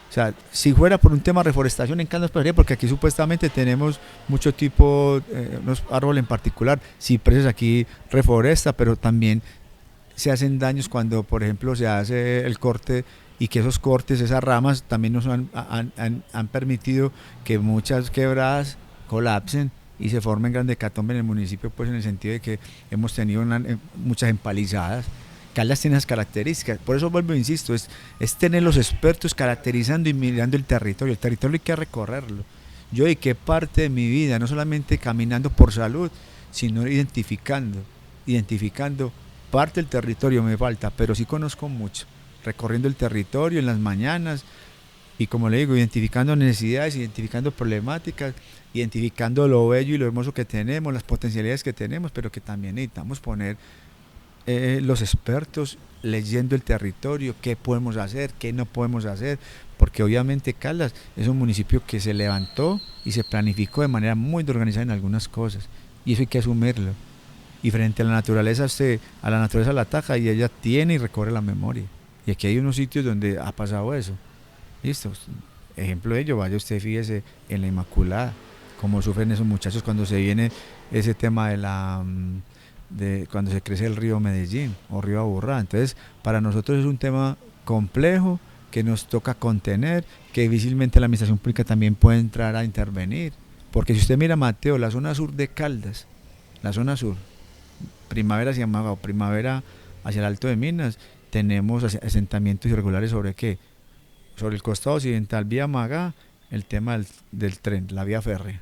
O sea, si fuera por un tema de reforestación en Caldas, porque aquí supuestamente tenemos mucho tipo, unos árboles en particular, cipreses aquí reforesta, pero también se hacen daños cuando, por ejemplo, se hace el corte, y que esos cortes, esas ramas, también nos han permitido que muchas quebradas colapsen y se formen grandes hecatombe en el municipio, pues en el sentido de que hemos tenido muchas empalizadas. Caldas tiene esas características, por eso vuelvo, insisto, es tener los expertos caracterizando y mirando el territorio hay que recorrerlo. Yo dediqué parte de mi vida, no solamente caminando por salud, sino identificando parte del territorio me falta, pero sí conozco mucho, recorriendo el territorio en las mañanas, y como le digo, identificando necesidades, identificando problemáticas, identificando lo bello y lo hermoso que tenemos, las potencialidades que tenemos, pero que también necesitamos poner los expertos leyendo el territorio, qué podemos hacer, qué no podemos hacer, porque obviamente Caldas es un municipio que se levantó y se planificó de manera muy organizada en algunas cosas, y eso hay que asumirlo. Y frente a la naturaleza la ataja, y ella tiene y recorre la memoria. Y aquí hay unos sitios donde ha pasado eso. Listo, ejemplo de ello, vaya usted, fíjese en la Inmaculada, cómo sufren esos muchachos cuando se viene ese tema de cuando se crece el río Medellín o río Aburrá. Entonces, para nosotros es un tema complejo, que nos toca contener, que difícilmente la administración pública también puede entrar a intervenir. Porque si usted mira, Mateo, la zona sur de Caldas, la zona sur, Primavera hacia Maga o Primavera hacia el Alto de Minas, tenemos asentamientos irregulares sobre qué, sobre el costado occidental, vía Maga, el tema del tren, la vía férrea,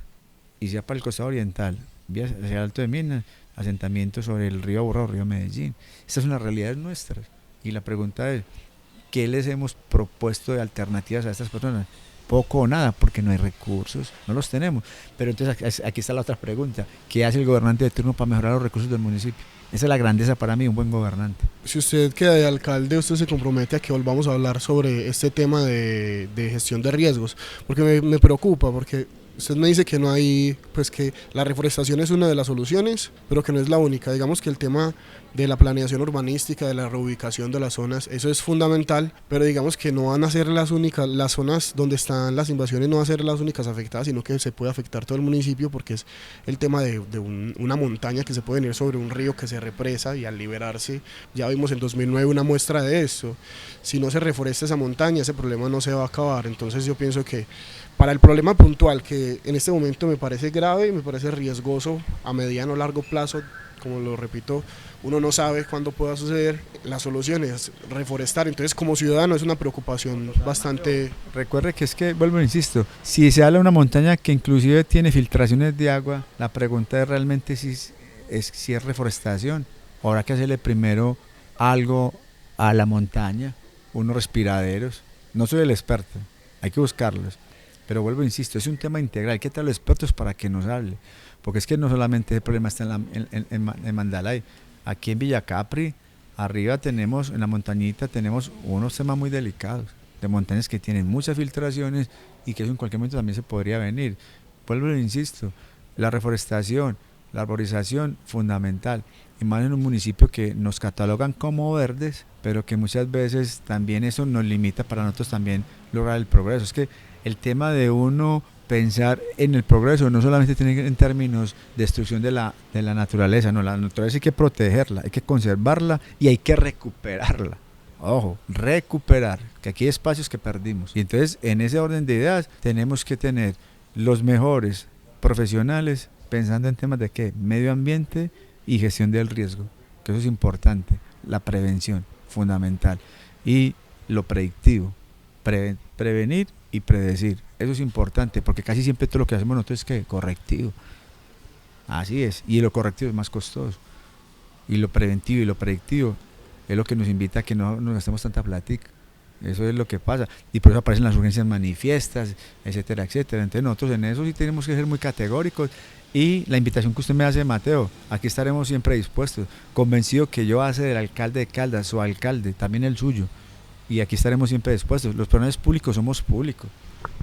y ya para el costado oriental, vía hacia el Alto de Minas, asentamientos sobre el río Aburrá o río Medellín. Estas son las realidades nuestras, y la pregunta es, ¿qué les hemos propuesto de alternativas a estas personas? Poco o nada, porque no hay recursos, no los tenemos. Pero entonces aquí está la otra pregunta: ¿qué hace el gobernante de turno para mejorar los recursos del municipio? Esa es la grandeza para mí, un buen gobernante. Si usted queda de alcalde, usted se compromete a que volvamos a hablar sobre este tema de gestión de riesgos, porque me preocupa, porque usted me dice que no hay, pues que la reforestación es una de las soluciones, pero que no es la única. Digamos que el tema de la planeación urbanística, de la reubicación de las zonas, eso es fundamental, pero digamos que no van a ser las únicas, las zonas donde están las invasiones no van a ser las únicas afectadas, sino que se puede afectar todo el municipio, porque es el tema de una montaña que se puede venir sobre un río que se represa, y al liberarse, ya vimos en 2009 una muestra de eso. Si no se reforesta esa montaña, ese problema no se va a acabar. Entonces yo pienso que para el problema puntual, que en este momento me parece grave y me parece riesgoso a mediano o largo plazo, como lo repito, uno no sabe cuándo pueda suceder, la solución es reforestar. Entonces, como ciudadano es una preocupación bastante... Recuerde que es que, vuelvo e insisto, si se habla de una montaña que inclusive tiene filtraciones de agua, la pregunta es realmente si es reforestación. Habrá que hacerle primero algo a la montaña, unos respiraderos. No soy el experto, hay que buscarlos. Pero vuelvo e insisto, es un tema integral, hay que traer a los expertos para que nos hable. Porque es que no solamente el problema está en Mandalay. Aquí en Villa Capri, arriba tenemos, en la montañita, tenemos unos temas muy delicados, de montañas que tienen muchas filtraciones y que eso en cualquier momento también se podría venir. Vuelvo e insisto, la reforestación, la arborización, fundamental. Y más en un municipio que nos catalogan como verdes, pero que muchas veces también eso nos limita para nosotros también lograr el progreso. Es que el tema de uno pensar en el progreso no solamente tiene que en términos de destrucción de la naturaleza, no, la naturaleza hay que protegerla, hay que conservarla y hay que recuperarla. Ojo, recuperar, que aquí hay espacios que perdimos. Y entonces, en ese orden de ideas, tenemos que tener los mejores profesionales pensando en temas de ¿qué? Medio ambiente y gestión del riesgo, que eso es importante, la prevención, fundamental, y lo predictivo, prevenir y predecir. Eso es importante, porque casi siempre todo lo que hacemos nosotros es que correctivo. Así es, y lo correctivo es más costoso. Y lo preventivo y lo predictivo es lo que nos invita a que no nos gastemos tanta plática. Eso es lo que pasa. Y por eso aparecen las urgencias manifiestas, etcétera, etcétera. Entonces nosotros en eso sí tenemos que ser muy categóricos. Y la invitación que usted me hace, Mateo, aquí estaremos siempre dispuestos. Convencido que yo hace del alcalde de Caldas, su alcalde, también el suyo. Y aquí estaremos siempre dispuestos. Los personajes públicos somos públicos.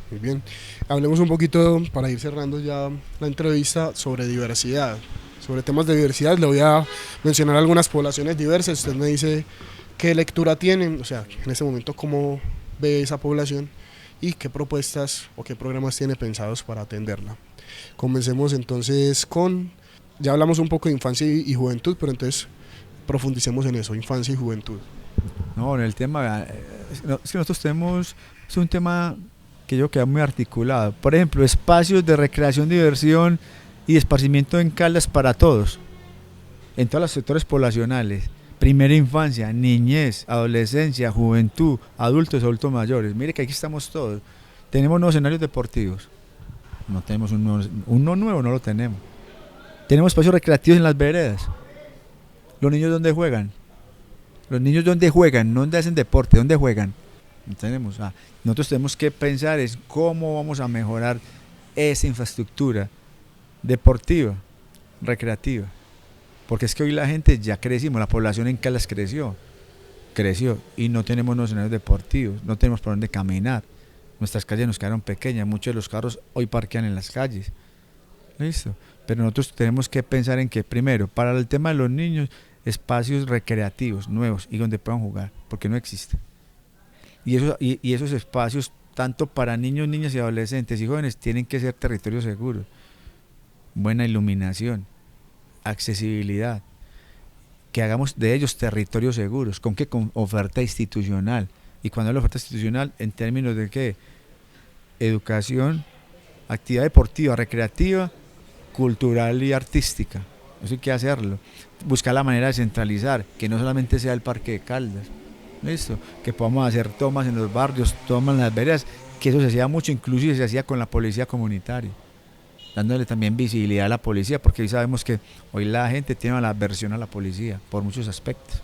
Muy bien, hablemos un poquito, para ir cerrando ya la entrevista, sobre diversidad, sobre temas de diversidad. Le voy a mencionar algunas poblaciones diversas. Usted me dice qué lectura tienen, o sea, en este momento cómo ve esa población y qué propuestas o qué programas tiene pensados para atenderla. Comencemos entonces con, ya hablamos un poco de infancia y juventud, pero entonces profundicemos en eso, infancia y juventud. No, en el tema, es que nosotros tenemos, es un tema que yo queda muy articulado. Por ejemplo, espacios de recreación, diversión y esparcimiento en Caldas para todos, en todos los sectores poblacionales. Primera infancia, niñez, adolescencia, juventud, adultos mayores. Mire que aquí estamos todos. Tenemos nuevos escenarios deportivos. No tenemos uno nuevo, no lo tenemos. Tenemos espacios recreativos en las veredas. ¿Los niños dónde juegan? ¿Los niños dónde juegan? No dónde hacen deporte, ¿dónde juegan? No tenemos. Nosotros tenemos que pensar es cómo vamos a mejorar esa infraestructura deportiva, recreativa. Porque es que hoy la gente ya crecimos, la población en Caldas creció y no tenemos unos escenarios deportivos, no tenemos por dónde caminar. Nuestras calles nos quedaron pequeñas, muchos de los carros hoy parquean en las calles. Listo. Pero nosotros tenemos que pensar en que primero, para el tema de los niños, espacios recreativos nuevos y donde puedan jugar, porque no existen. Y esos espacios, tanto para niños, niñas y adolescentes y jóvenes, tienen que ser territorios seguros, buena iluminación, accesibilidad, que hagamos de ellos territorios seguros. ¿Con qué? Con oferta institucional Y cuando hablo de oferta institucional, en términos de ¿qué? Educación, actividad deportiva, recreativa, cultural y artística. Eso hay que hacerlo. Buscar la manera de centralizar, que no solamente sea el Parque de Caldas, listo, que podamos hacer tomas en los barrios, tomas en las veredas, que eso se hacía mucho, inclusive se hacía con la policía comunitaria, dándole también visibilidad a la policía, porque hoy sabemos que hoy la gente tiene la aversión a la policía por muchos aspectos,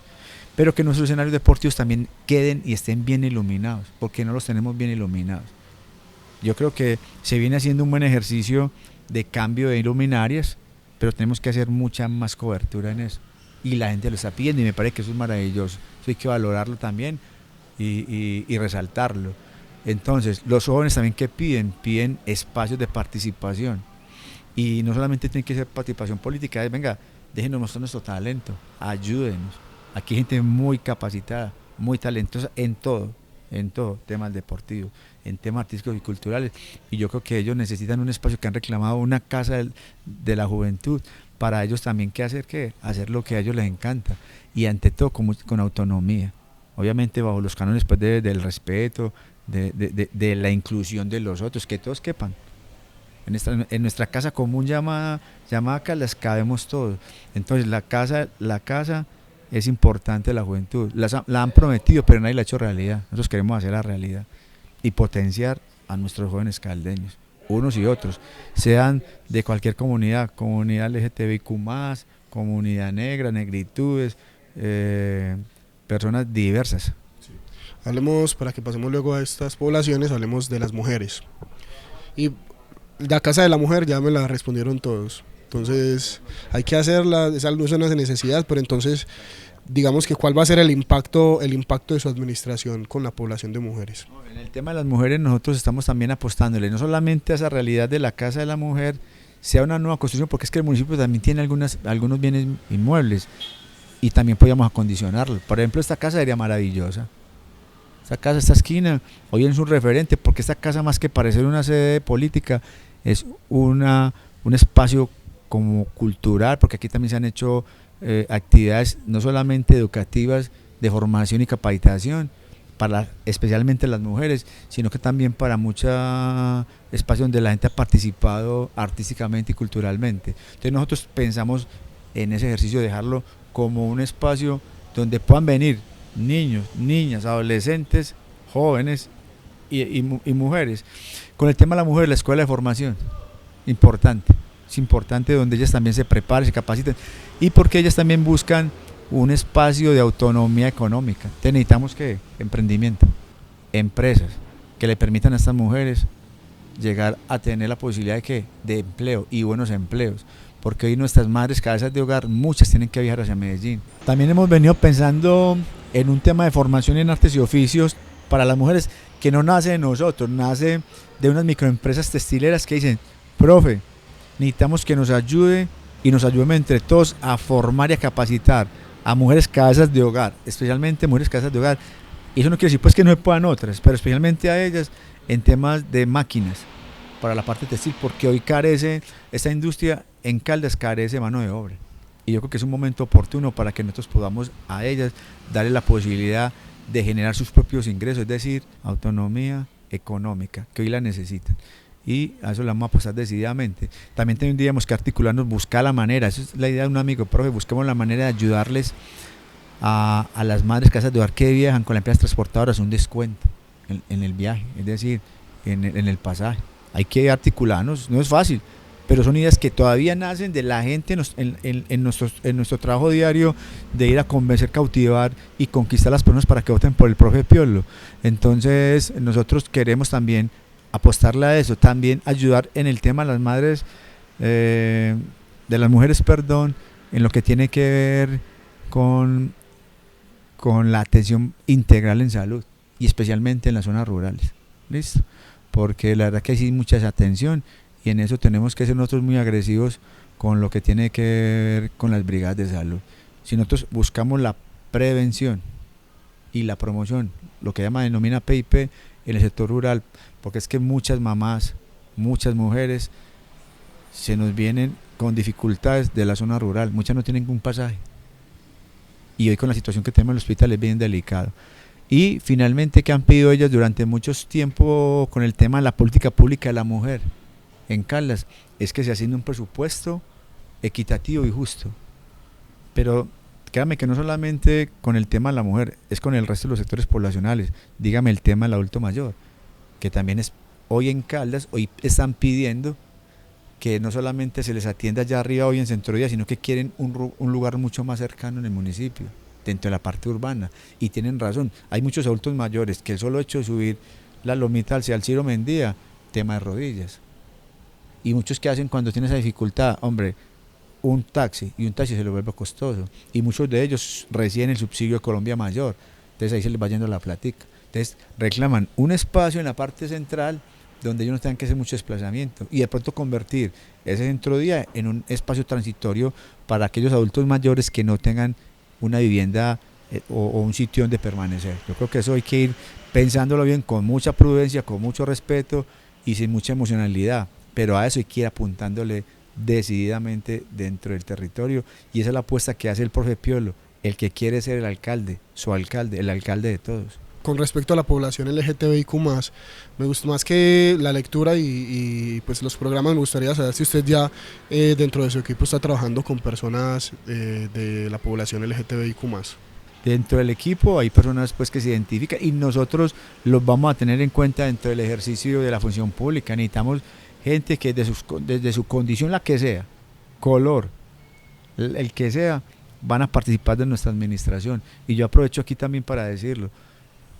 pero que nuestros escenarios deportivos también queden y estén bien iluminados, porque no los tenemos bien iluminados. Yo creo que se viene haciendo un buen ejercicio de cambio de luminarias, pero tenemos que hacer mucha más cobertura en eso. Y la gente lo está pidiendo y me parece que eso es maravilloso. Eso hay que valorarlo también y resaltarlo. Entonces, los jóvenes también que piden espacios de participación. Y no solamente tiene que ser participación política, es, venga, déjenos mostrar nuestro talento, ayúdenos. Aquí hay gente muy capacitada, muy talentosa en todo, temas deportivos, en temas artísticos y culturales, y yo creo que ellos necesitan un espacio, que han reclamado una casa de la juventud, para ellos también que hacer lo que a ellos les encanta, y ante todo con autonomía, obviamente bajo los cánones pues, del respeto, de la inclusión de los otros, que todos quepan. En nuestra casa común llamada Caldas cabemos todos. Entonces la casa es importante, la juventud. La han prometido, pero nadie la ha hecho realidad. Nosotros queremos hacer la realidad y potenciar a nuestros jóvenes caldeños, unos y otros, sean de cualquier comunidad LGTBIQ+, comunidad negra, negritudes, personas diversas. Sí. Hablemos, para que pasemos luego a estas poblaciones, hablemos de las mujeres. Y la casa de la mujer ya me la respondieron todos. Entonces hay que hacerla, esa no es una necesidad, pero entonces digamos que cuál va a ser el impacto de su administración con la población de mujeres. En el tema de las mujeres nosotros estamos también apostándole no solamente a esa realidad de la casa de la mujer, sea una nueva construcción, porque es que el municipio también tiene algunos bienes inmuebles y también podríamos acondicionarlo. Por ejemplo, esta casa sería maravillosa. Esta esquina, hoy es un referente, porque esta casa, más que parecer una sede política, es un espacio como cultural, porque aquí también se han hecho actividades no solamente educativas, de formación y capacitación, especialmente las mujeres, sino que también para muchos espacios donde la gente ha participado artísticamente y culturalmente. Entonces nosotros pensamos en ese ejercicio de dejarlo como un espacio donde puedan venir niños, niñas, adolescentes, jóvenes y mujeres. Con el tema de la mujer, la escuela de formación, es importante donde ellas también se preparen, se capaciten, y porque ellas también buscan un espacio de autonomía económica. Entonces necesitamos emprendimiento, empresas que le permitan a estas mujeres llegar a tener la posibilidad de empleo y buenos empleos, porque hoy nuestras madres, cabezas de hogar, muchas tienen que viajar hacia Medellín. También hemos venido pensando en un tema de formación en artes y oficios para las mujeres, que no nace de nosotros, nace de unas microempresas textileras que dicen, profe, necesitamos que nos ayude y nos ayudemos entre todos a formar y a capacitar a mujeres cabezas de hogar, especialmente mujeres cabezas de hogar. Y eso no quiere decir pues que no se puedan otras, pero especialmente a ellas en temas de máquinas para la parte textil, porque hoy esta industria en Caldas carece de mano de obra. Y yo creo que es un momento oportuno para que nosotros podamos a ellas darle la posibilidad de generar sus propios ingresos, es decir, autonomía económica, que hoy la necesitan. Y a eso la vamos a pasar decididamente. También tendríamos que articularnos, buscar la manera, esa es la idea de un amigo, profe, busquemos la manera de ayudarles a las madres casas de hogar que viajan con las empresas transportadoras un descuento en el viaje, es decir, en el pasaje. Hay que articularnos, no es fácil, pero son ideas que todavía nacen de la gente en nuestro trabajo diario, de ir a convencer, cautivar y conquistar a las personas para que voten por el profe Piolo. Entonces nosotros queremos también apostarle a eso, también ayudar en el tema de las madres, de las mujeres, en lo que tiene que ver con la atención integral en salud, y especialmente en las zonas rurales. ¿Listo? Porque la verdad que hay mucha desatención, y en eso tenemos que ser nosotros muy agresivos con lo que tiene que ver con las brigadas de salud. Si nosotros buscamos la prevención y la promoción, lo que denomina PIP en el sector rural, porque es que muchas mamás, muchas mujeres se nos vienen con dificultades de la zona rural, muchas no tienen un pasaje, y hoy con la situación que tenemos en el hospital es bien delicado, Y finalmente, ¿qué han pedido ellas durante mucho tiempo con el tema de la política pública de la mujer en Caldas? Es que se asigne un presupuesto equitativo y justo. Pero créame que no solamente con el tema de la mujer, es con el resto de los sectores poblacionales. Dígame el tema del adulto mayor, que también es hoy en Caldas, hoy están pidiendo que no solamente se les atienda allá arriba hoy en Centro Día, sino que quieren un lugar mucho más cercano en el municipio, dentro de la parte urbana. Y tienen razón, hay muchos adultos mayores que el solo hecho de subir la lomita al Ciro Mendía, tema de rodillas. Y muchos que hacen cuando tienen esa dificultad, hombre, un taxi, y un taxi se lo vuelve costoso. Y muchos de ellos reciben el subsidio de Colombia Mayor, entonces ahí se les va yendo la platica. Entonces reclaman un espacio en la parte central donde ellos no tengan que hacer mucho desplazamiento y de pronto convertir ese centro día en un espacio transitorio para aquellos adultos mayores que no tengan una vivienda o un sitio donde permanecer. Yo creo que eso hay que ir pensándolo bien, con mucha prudencia, con mucho respeto y sin mucha emocionalidad, pero a eso hay que ir apuntándole decididamente dentro del territorio, y esa es la apuesta que hace el profe Piolo, el que quiere ser el alcalde, su alcalde, el alcalde de todos. Con respecto a la población LGTBIQ+, me gusta más que la lectura y pues los programas, me gustaría saber si usted ya dentro de su equipo está trabajando con personas de la población LGTBIQ+. Dentro del equipo hay personas pues que se identifican y nosotros los vamos a tener en cuenta dentro del ejercicio de la función pública. Necesitamos gente que desde su condición, la que sea, color, el que sea, van a participar de nuestra administración. Y yo aprovecho aquí también para decirlo,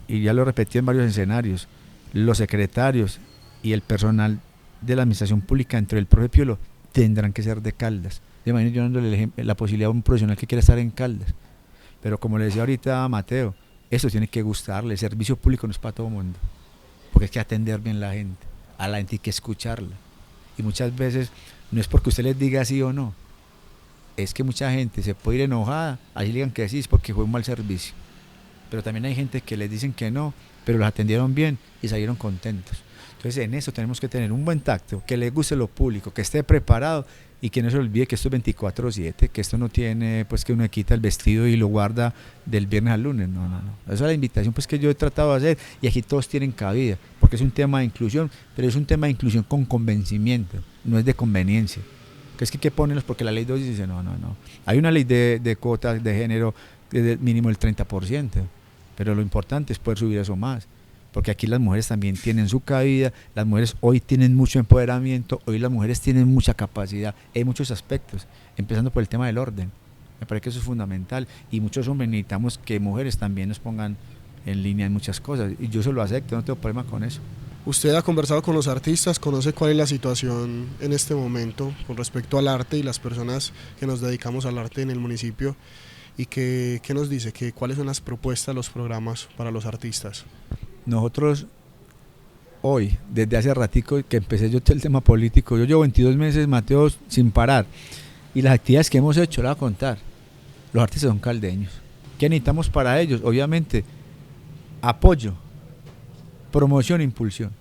y ya lo repetí en varios escenarios, los secretarios y el personal de la administración pública dentro del profe Piolo tendrán que ser de Caldas. De manera yo dándole la posibilidad a un profesional que quiera estar en Caldas. Pero como le decía ahorita a Mateo, esto tiene que gustarle, el servicio público no es para todo el mundo, porque hay que atender bien a la gente hay que escucharla. Y muchas veces no es porque usted les diga sí o no, es que mucha gente se puede ir enojada, así le digan que sí, es porque fue un mal servicio. Pero también hay gente que les dicen que no, pero los atendieron bien y salieron contentos. Entonces en eso tenemos que tener un buen tacto, que le guste lo público, que esté preparado y que no se olvide que esto es 24/7, que esto no tiene pues que uno quita el vestido y lo guarda del viernes al lunes, no. Esa es la invitación pues que yo he tratado de hacer, y aquí todos tienen cabida, porque es un tema de inclusión, pero es un tema de inclusión con convencimiento, no es de conveniencia. Que es que ponerlos porque la ley 2 dice no. Hay una ley de cuotas de género de mínimo el 30%, pero lo importante es poder subir eso más, porque aquí las mujeres también tienen su cabida, las mujeres hoy tienen mucho empoderamiento, hoy las mujeres tienen mucha capacidad en muchos aspectos, empezando por el tema del orden. Me parece que eso es fundamental, y muchos hombres necesitamos que mujeres también nos pongan en línea en muchas cosas, y yo se lo acepto, no tengo problema con eso. Usted ha conversado con los artistas, conoce cuál es la situación en este momento con respecto al arte y las personas que nos dedicamos al arte en el municipio, y qué nos dice, cuáles son las propuestas, los programas para los artistas. Nosotros hoy, desde hace ratico que empecé yo el tema político, yo llevo 22 meses, Mateo, sin parar, y las actividades que hemos hecho, la voy a contar. Los artistas son caldeños. ¿Qué necesitamos para ellos? Obviamente, apoyo, promoción e impulsión.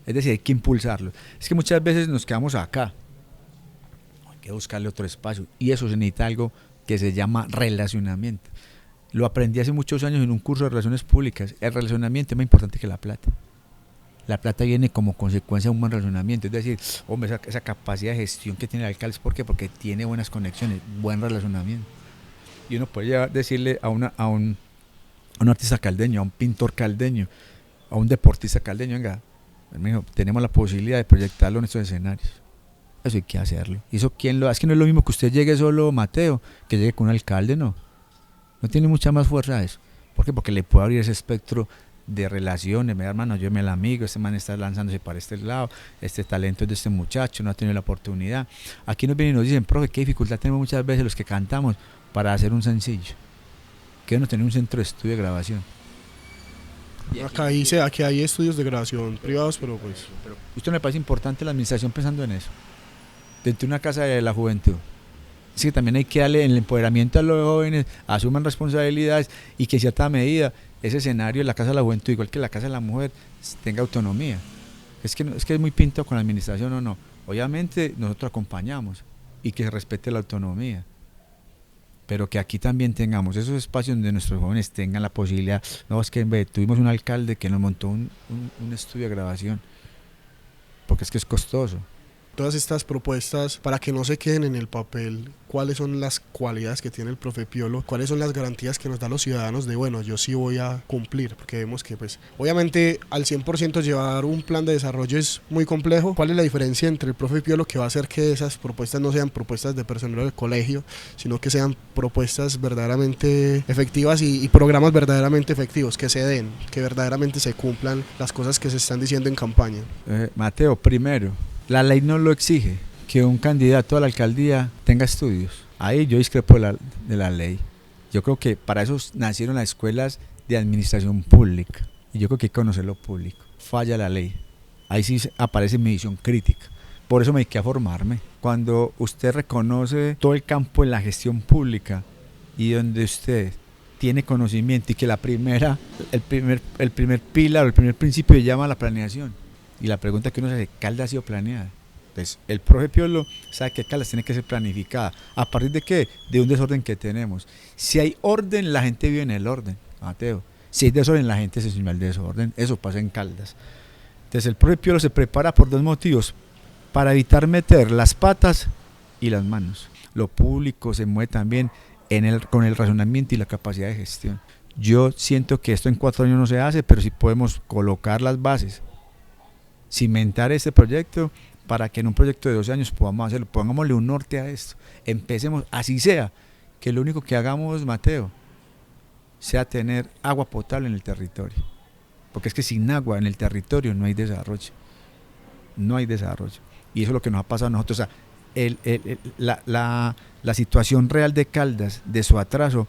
Es decir, hay que impulsarlo. Es que muchas veces nos quedamos acá, hay que buscarle otro espacio, y eso se necesita algo que se llama relacionamiento. Lo aprendí hace muchos años en un curso de relaciones públicas. El relacionamiento es más importante que la plata. La plata viene como consecuencia de un buen relacionamiento. Es decir, hombre, esa capacidad de gestión que tiene el alcalde, ¿por qué? Porque tiene buenas conexiones, buen relacionamiento. Y uno puede decirle a un artista caldeño, a un pintor caldeño, a un deportista caldeño, venga, amigo, tenemos la posibilidad de proyectarlo en estos escenarios. Eso hay que hacerlo. ¿Y eso quién lo hace? Es que no es lo mismo que usted llegue solo, Mateo, que llegue con un alcalde, no. No tiene mucha más fuerza eso. ¿Por qué? Porque le puede abrir ese espectro de relaciones. Mira, hermano, yo me el amigo, este man está lanzándose para este lado, este talento es de este muchacho, no ha tenido la oportunidad. Aquí nos vienen y nos dicen, profe, qué dificultad tenemos muchas veces los que cantamos para hacer un sencillo. Que no tener un centro de estudio de grabación. Acá dice, aquí hay estudios de grabación privados, pero pues... Esto me parece importante la administración pensando en eso. Dentro de una casa de la juventud. Es que también hay que darle el empoderamiento a los jóvenes, asuman responsabilidades, y que en cierta medida ese escenario de la Casa de la Juventud, igual que la Casa de la Mujer, tenga autonomía. Es que es muy pinto con la administración o no. Obviamente nosotros acompañamos y que se respete la autonomía. pero que aquí también tengamos esos espacios donde nuestros jóvenes tengan la posibilidad. No, es que tuvimos un alcalde que nos montó un estudio de grabación, porque es que es costoso. Todas estas propuestas, para que no se queden en el papel, cuáles son las cualidades que tiene el profe Piolo, cuáles son las garantías que nos dan los ciudadanos de, bueno, yo sí voy a cumplir, porque vemos que pues obviamente al 100% llevar un plan de desarrollo es muy complejo. ¿Cuál es la diferencia entre el profe Piolo que va a hacer que esas propuestas no sean propuestas de personal del colegio, sino que sean propuestas verdaderamente efectivas y programas verdaderamente efectivos, que se den, que verdaderamente se cumplan las cosas que se están diciendo en campaña? Mateo, primero, la ley no lo exige, que un candidato a la alcaldía tenga estudios. Ahí yo discrepo de la ley. Yo creo que para eso nacieron las escuelas de administración pública. Y yo creo que hay que conocer lo público. Falla la ley. Ahí sí aparece mi visión crítica. Por eso me dediqué a formarme. Cuando usted reconoce todo el campo en la gestión pública y donde usted tiene conocimiento y que el primer pilar o el primer principio se llama la planeación. Y la pregunta que uno se hace, ¿Caldas ha sido planeada? Pues el profe Piolo sabe que Caldas tiene que ser planificada. ¿A partir de qué? De un desorden que tenemos. Si hay orden, la gente vive en el orden, Mateo. Si hay desorden, la gente se suma al desorden. Eso pasa en Caldas. Entonces el profe Piolo se prepara por dos motivos. Para evitar meter las patas y las manos. Lo público se mueve también con el razonamiento y la capacidad de gestión. Yo siento que esto en 4 años no se hace, pero sí podemos colocar las bases, cimentar este proyecto para que en un proyecto de 12 años podamos hacerlo, pongámosle un norte a esto, empecemos, así sea, que lo único que hagamos, Mateo, sea tener agua potable en el territorio, porque es que sin agua en el territorio no hay desarrollo, y eso es lo que nos ha pasado a nosotros. O sea, la situación real de Caldas, de su atraso,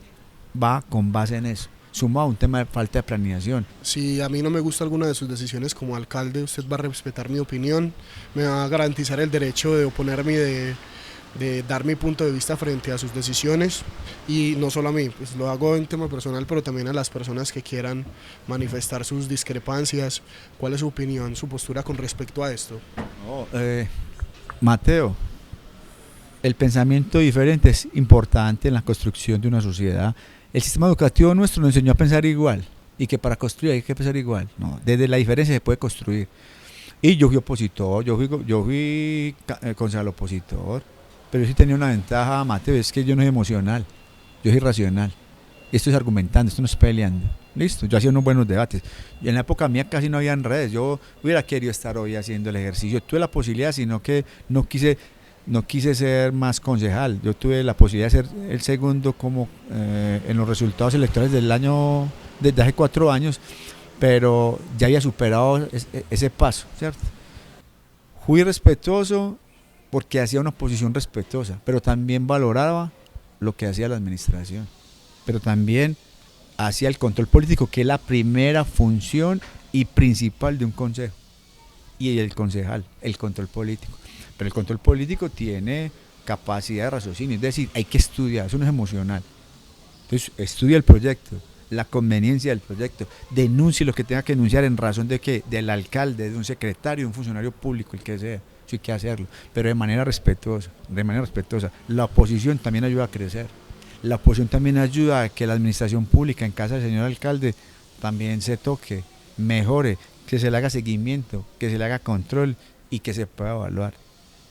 va con base en eso, sumado a un tema de falta de planeación. Si a mí no me gusta alguna de sus decisiones como alcalde, usted va a respetar mi opinión, me va a garantizar el derecho de oponerme, de dar mi punto de vista frente a sus decisiones, y no solo a mí, pues lo hago en tema personal, pero también a las personas que quieran manifestar sus discrepancias. ¿Cuál es su opinión, su postura con respecto a esto? Mateo, el pensamiento diferente es importante en la construcción de una sociedad. El sistema educativo nuestro nos enseñó a pensar igual, y que para construir hay que pensar igual. No, desde la diferencia se puede construir. Y yo fui opositor, yo fui concejal opositor, pero yo sí tenía una ventaja, Mateo, es que yo no soy emocional, yo soy racional. Esto es argumentando, esto no es peleando. Listo, yo hacía unos buenos debates. Y en la época mía casi no había redes, yo hubiera querido estar hoy haciendo el ejercicio. Tuve la posibilidad, sino que no quise ser más concejal. Yo tuve la posibilidad de ser el segundo como en los resultados electorales del año, desde hace 4 años, pero ya había superado ese paso, ¿cierto? Fui respetuoso porque hacía una oposición respetuosa, pero también valoraba lo que hacía la administración, pero también hacía el control político, que es la primera función y principal de un consejo, y el concejal, el control político. Pero el control político tiene capacidad de raciocinio, es decir, hay que estudiar, eso no es emocional. Entonces, estudia el proyecto, la conveniencia del proyecto, denuncie lo que tenga que denunciar en razón de que del alcalde, de un secretario, de un funcionario público, el que sea, eso hay que hacerlo, pero de manera respetuosa, La oposición también ayuda a crecer, la oposición también ayuda a que la administración pública, en casa del señor alcalde, también se toque, mejore, que se le haga seguimiento, que se le haga control y que se pueda evaluar,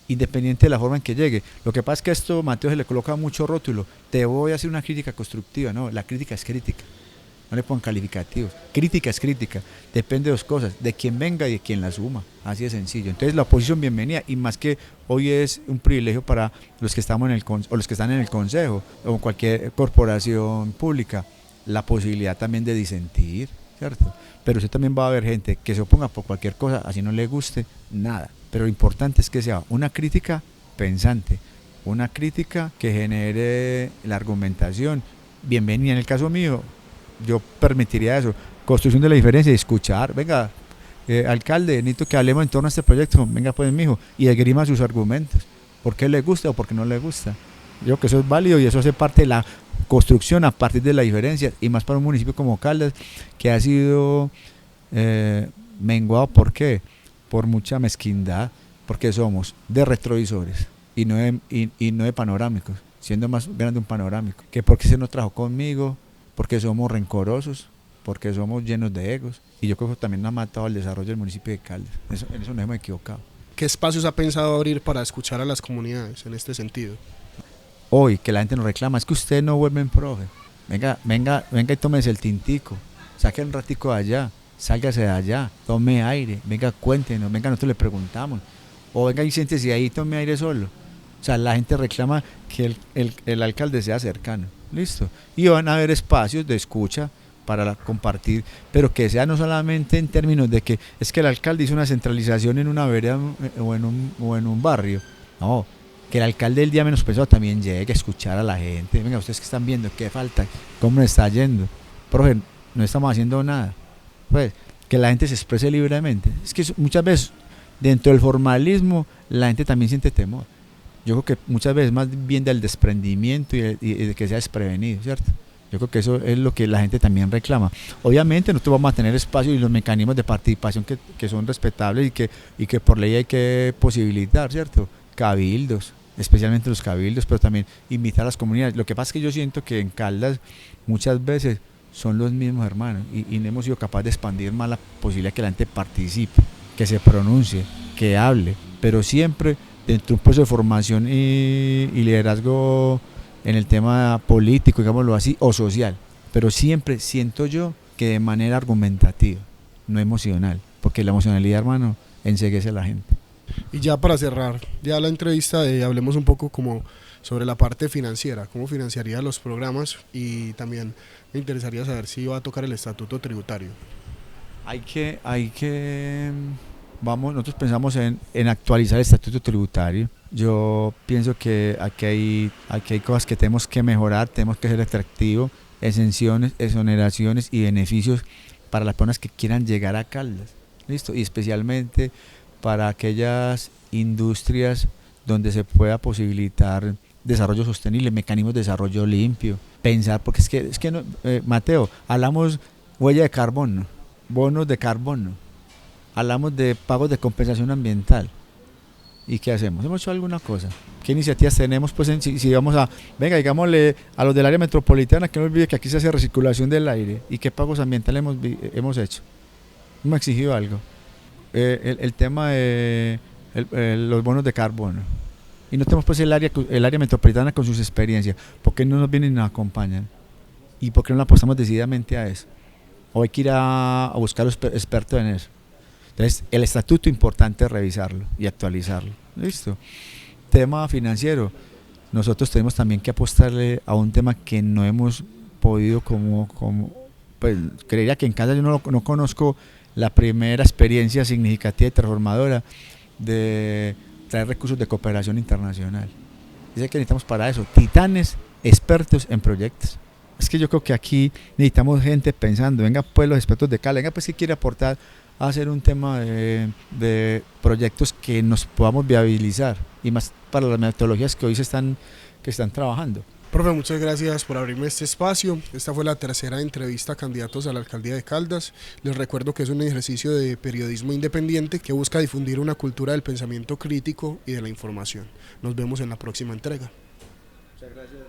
independiente de la forma en que llegue. Lo que pasa es que esto, Mateo, se le coloca mucho rótulo. Te voy a hacer una crítica constructiva. No, la crítica es crítica. No le pongan calificativos. Crítica es crítica. Depende de 2 cosas, de quién venga y de quién la suma. Así de sencillo. Entonces la oposición, bienvenida. Y más que hoy es un privilegio para los que estamos o los que están en el consejo o cualquier corporación pública, la posibilidad también de disentir, ¿cierto? Pero usted también va a haber gente que se oponga por cualquier cosa, así no le guste, nada. Pero lo importante es que sea una crítica pensante, una crítica que genere la argumentación. Bienvenida. En el caso mío, yo permitiría eso, construcción de la diferencia y escuchar. Venga, alcalde, necesito que hablemos en torno a este proyecto. Venga pues, mijo, y esgrima sus argumentos. ¿Por qué le gusta o por qué no le gusta? Yo creo que eso es válido y eso hace parte de la construcción a partir de la diferencia, y más para un municipio como Caldas, que ha sido menguado. ¿Por qué? Por mucha mezquindad, porque somos de retrovisores y no de panorámicos, siendo más grande un panorámico, que porque se no trabajó conmigo, porque somos rencorosos, porque somos llenos de egos, y yo creo que también ha matado el desarrollo del municipio de Caldas. En eso no hemos equivocado. ¿Qué espacios ha pensado abrir para escuchar a las comunidades en este sentido? Hoy que la gente nos reclama, es que ustedes no vuelven profe, venga y tómese el tintico, saque un ratico de allá, sálgase de allá, tome aire, venga cuéntenos, venga nosotros le preguntamos, o venga y siéntese ahí y tome aire solo. O sea, la gente reclama que el alcalde sea cercano, listo, y van a haber espacios de escucha para compartir, pero que sea no solamente en términos de que es que el alcalde hizo una centralización en una vereda o en un barrio, no, que el alcalde el día menos pensado también llegue a escuchar a la gente. Venga, ustedes que están viendo, qué falta, cómo nos está yendo, profe, no estamos haciendo nada, pues que la gente se exprese libremente. Es que muchas veces dentro del formalismo la gente también siente temor. Yo creo que muchas veces más bien del desprendimiento y de que sea desprevenido, ¿cierto? Yo creo que eso es lo que la gente también reclama. Obviamente nosotros vamos a tener espacios y los mecanismos de participación que son respetables y que por ley hay que posibilitar, ¿cierto? Cabildos, especialmente los cabildos, pero también invitar a las comunidades. Lo que pasa es que yo siento que en Caldas muchas veces son los mismos hermanos y no hemos sido capaces de expandir más la posibilidad de que la gente participe, que se pronuncie, que hable, pero siempre dentro de un proceso de formación y liderazgo en el tema político, digámoslo así, o social, pero siempre siento yo que de manera argumentativa, no emocional, porque la emocionalidad, hermano, enceguece a la gente. Y ya para cerrar, ya la entrevista, hablemos un poco como sobre la parte financiera, cómo financiaría los programas, y también me interesaría saber si va a tocar el estatuto tributario. Nosotros pensamos en actualizar el estatuto tributario. Yo pienso que aquí hay cosas que tenemos que mejorar, tenemos que ser atractivos, exenciones, exoneraciones y beneficios para las personas que quieran llegar a Caldas, listo, y especialmente para aquellas industrias donde se pueda posibilitar desarrollo sostenible, mecanismos de desarrollo limpio, pensar, porque es que no, Mateo, hablamos huella de carbono, bonos de carbono, hablamos de pagos de compensación ambiental. ¿Y qué hacemos? ¿Hemos hecho alguna cosa? ¿Qué iniciativas tenemos? Pues si vamos venga, digámosle a los del área metropolitana que no olvide que aquí se hace recirculación del aire, y qué pagos ambientales hemos hecho. Hemos exigido algo. El tema de los bonos de carbono. Y no tenemos pues el área metropolitana con sus experiencias. ¿Por qué no nos vienen y nos acompañan? ¿Y por qué no apostamos decididamente a eso? O hay que ir a buscar los expertos en eso. Entonces, el estatuto importante revisarlo y actualizarlo. ¿Listo? Tema financiero. Nosotros tenemos también que apostarle a un tema que no hemos podido pues creería que en casa yo no conozco la primera experiencia significativa y transformadora de traer recursos de cooperación internacional. Dice que necesitamos para eso titanes expertos en proyectos. Es que yo creo que aquí necesitamos gente pensando, venga pues los expertos de Cali, venga pues si quiere aportar a hacer un tema de proyectos que nos podamos viabilizar, y más para las metodologías que hoy están trabajando. Profe, muchas gracias por abrirme este espacio. Esta fue la tercera entrevista a candidatos a la alcaldía de Caldas. Les recuerdo que es un ejercicio de periodismo independiente que busca difundir una cultura del pensamiento crítico y de la información. Nos vemos en la próxima entrega. Muchas gracias.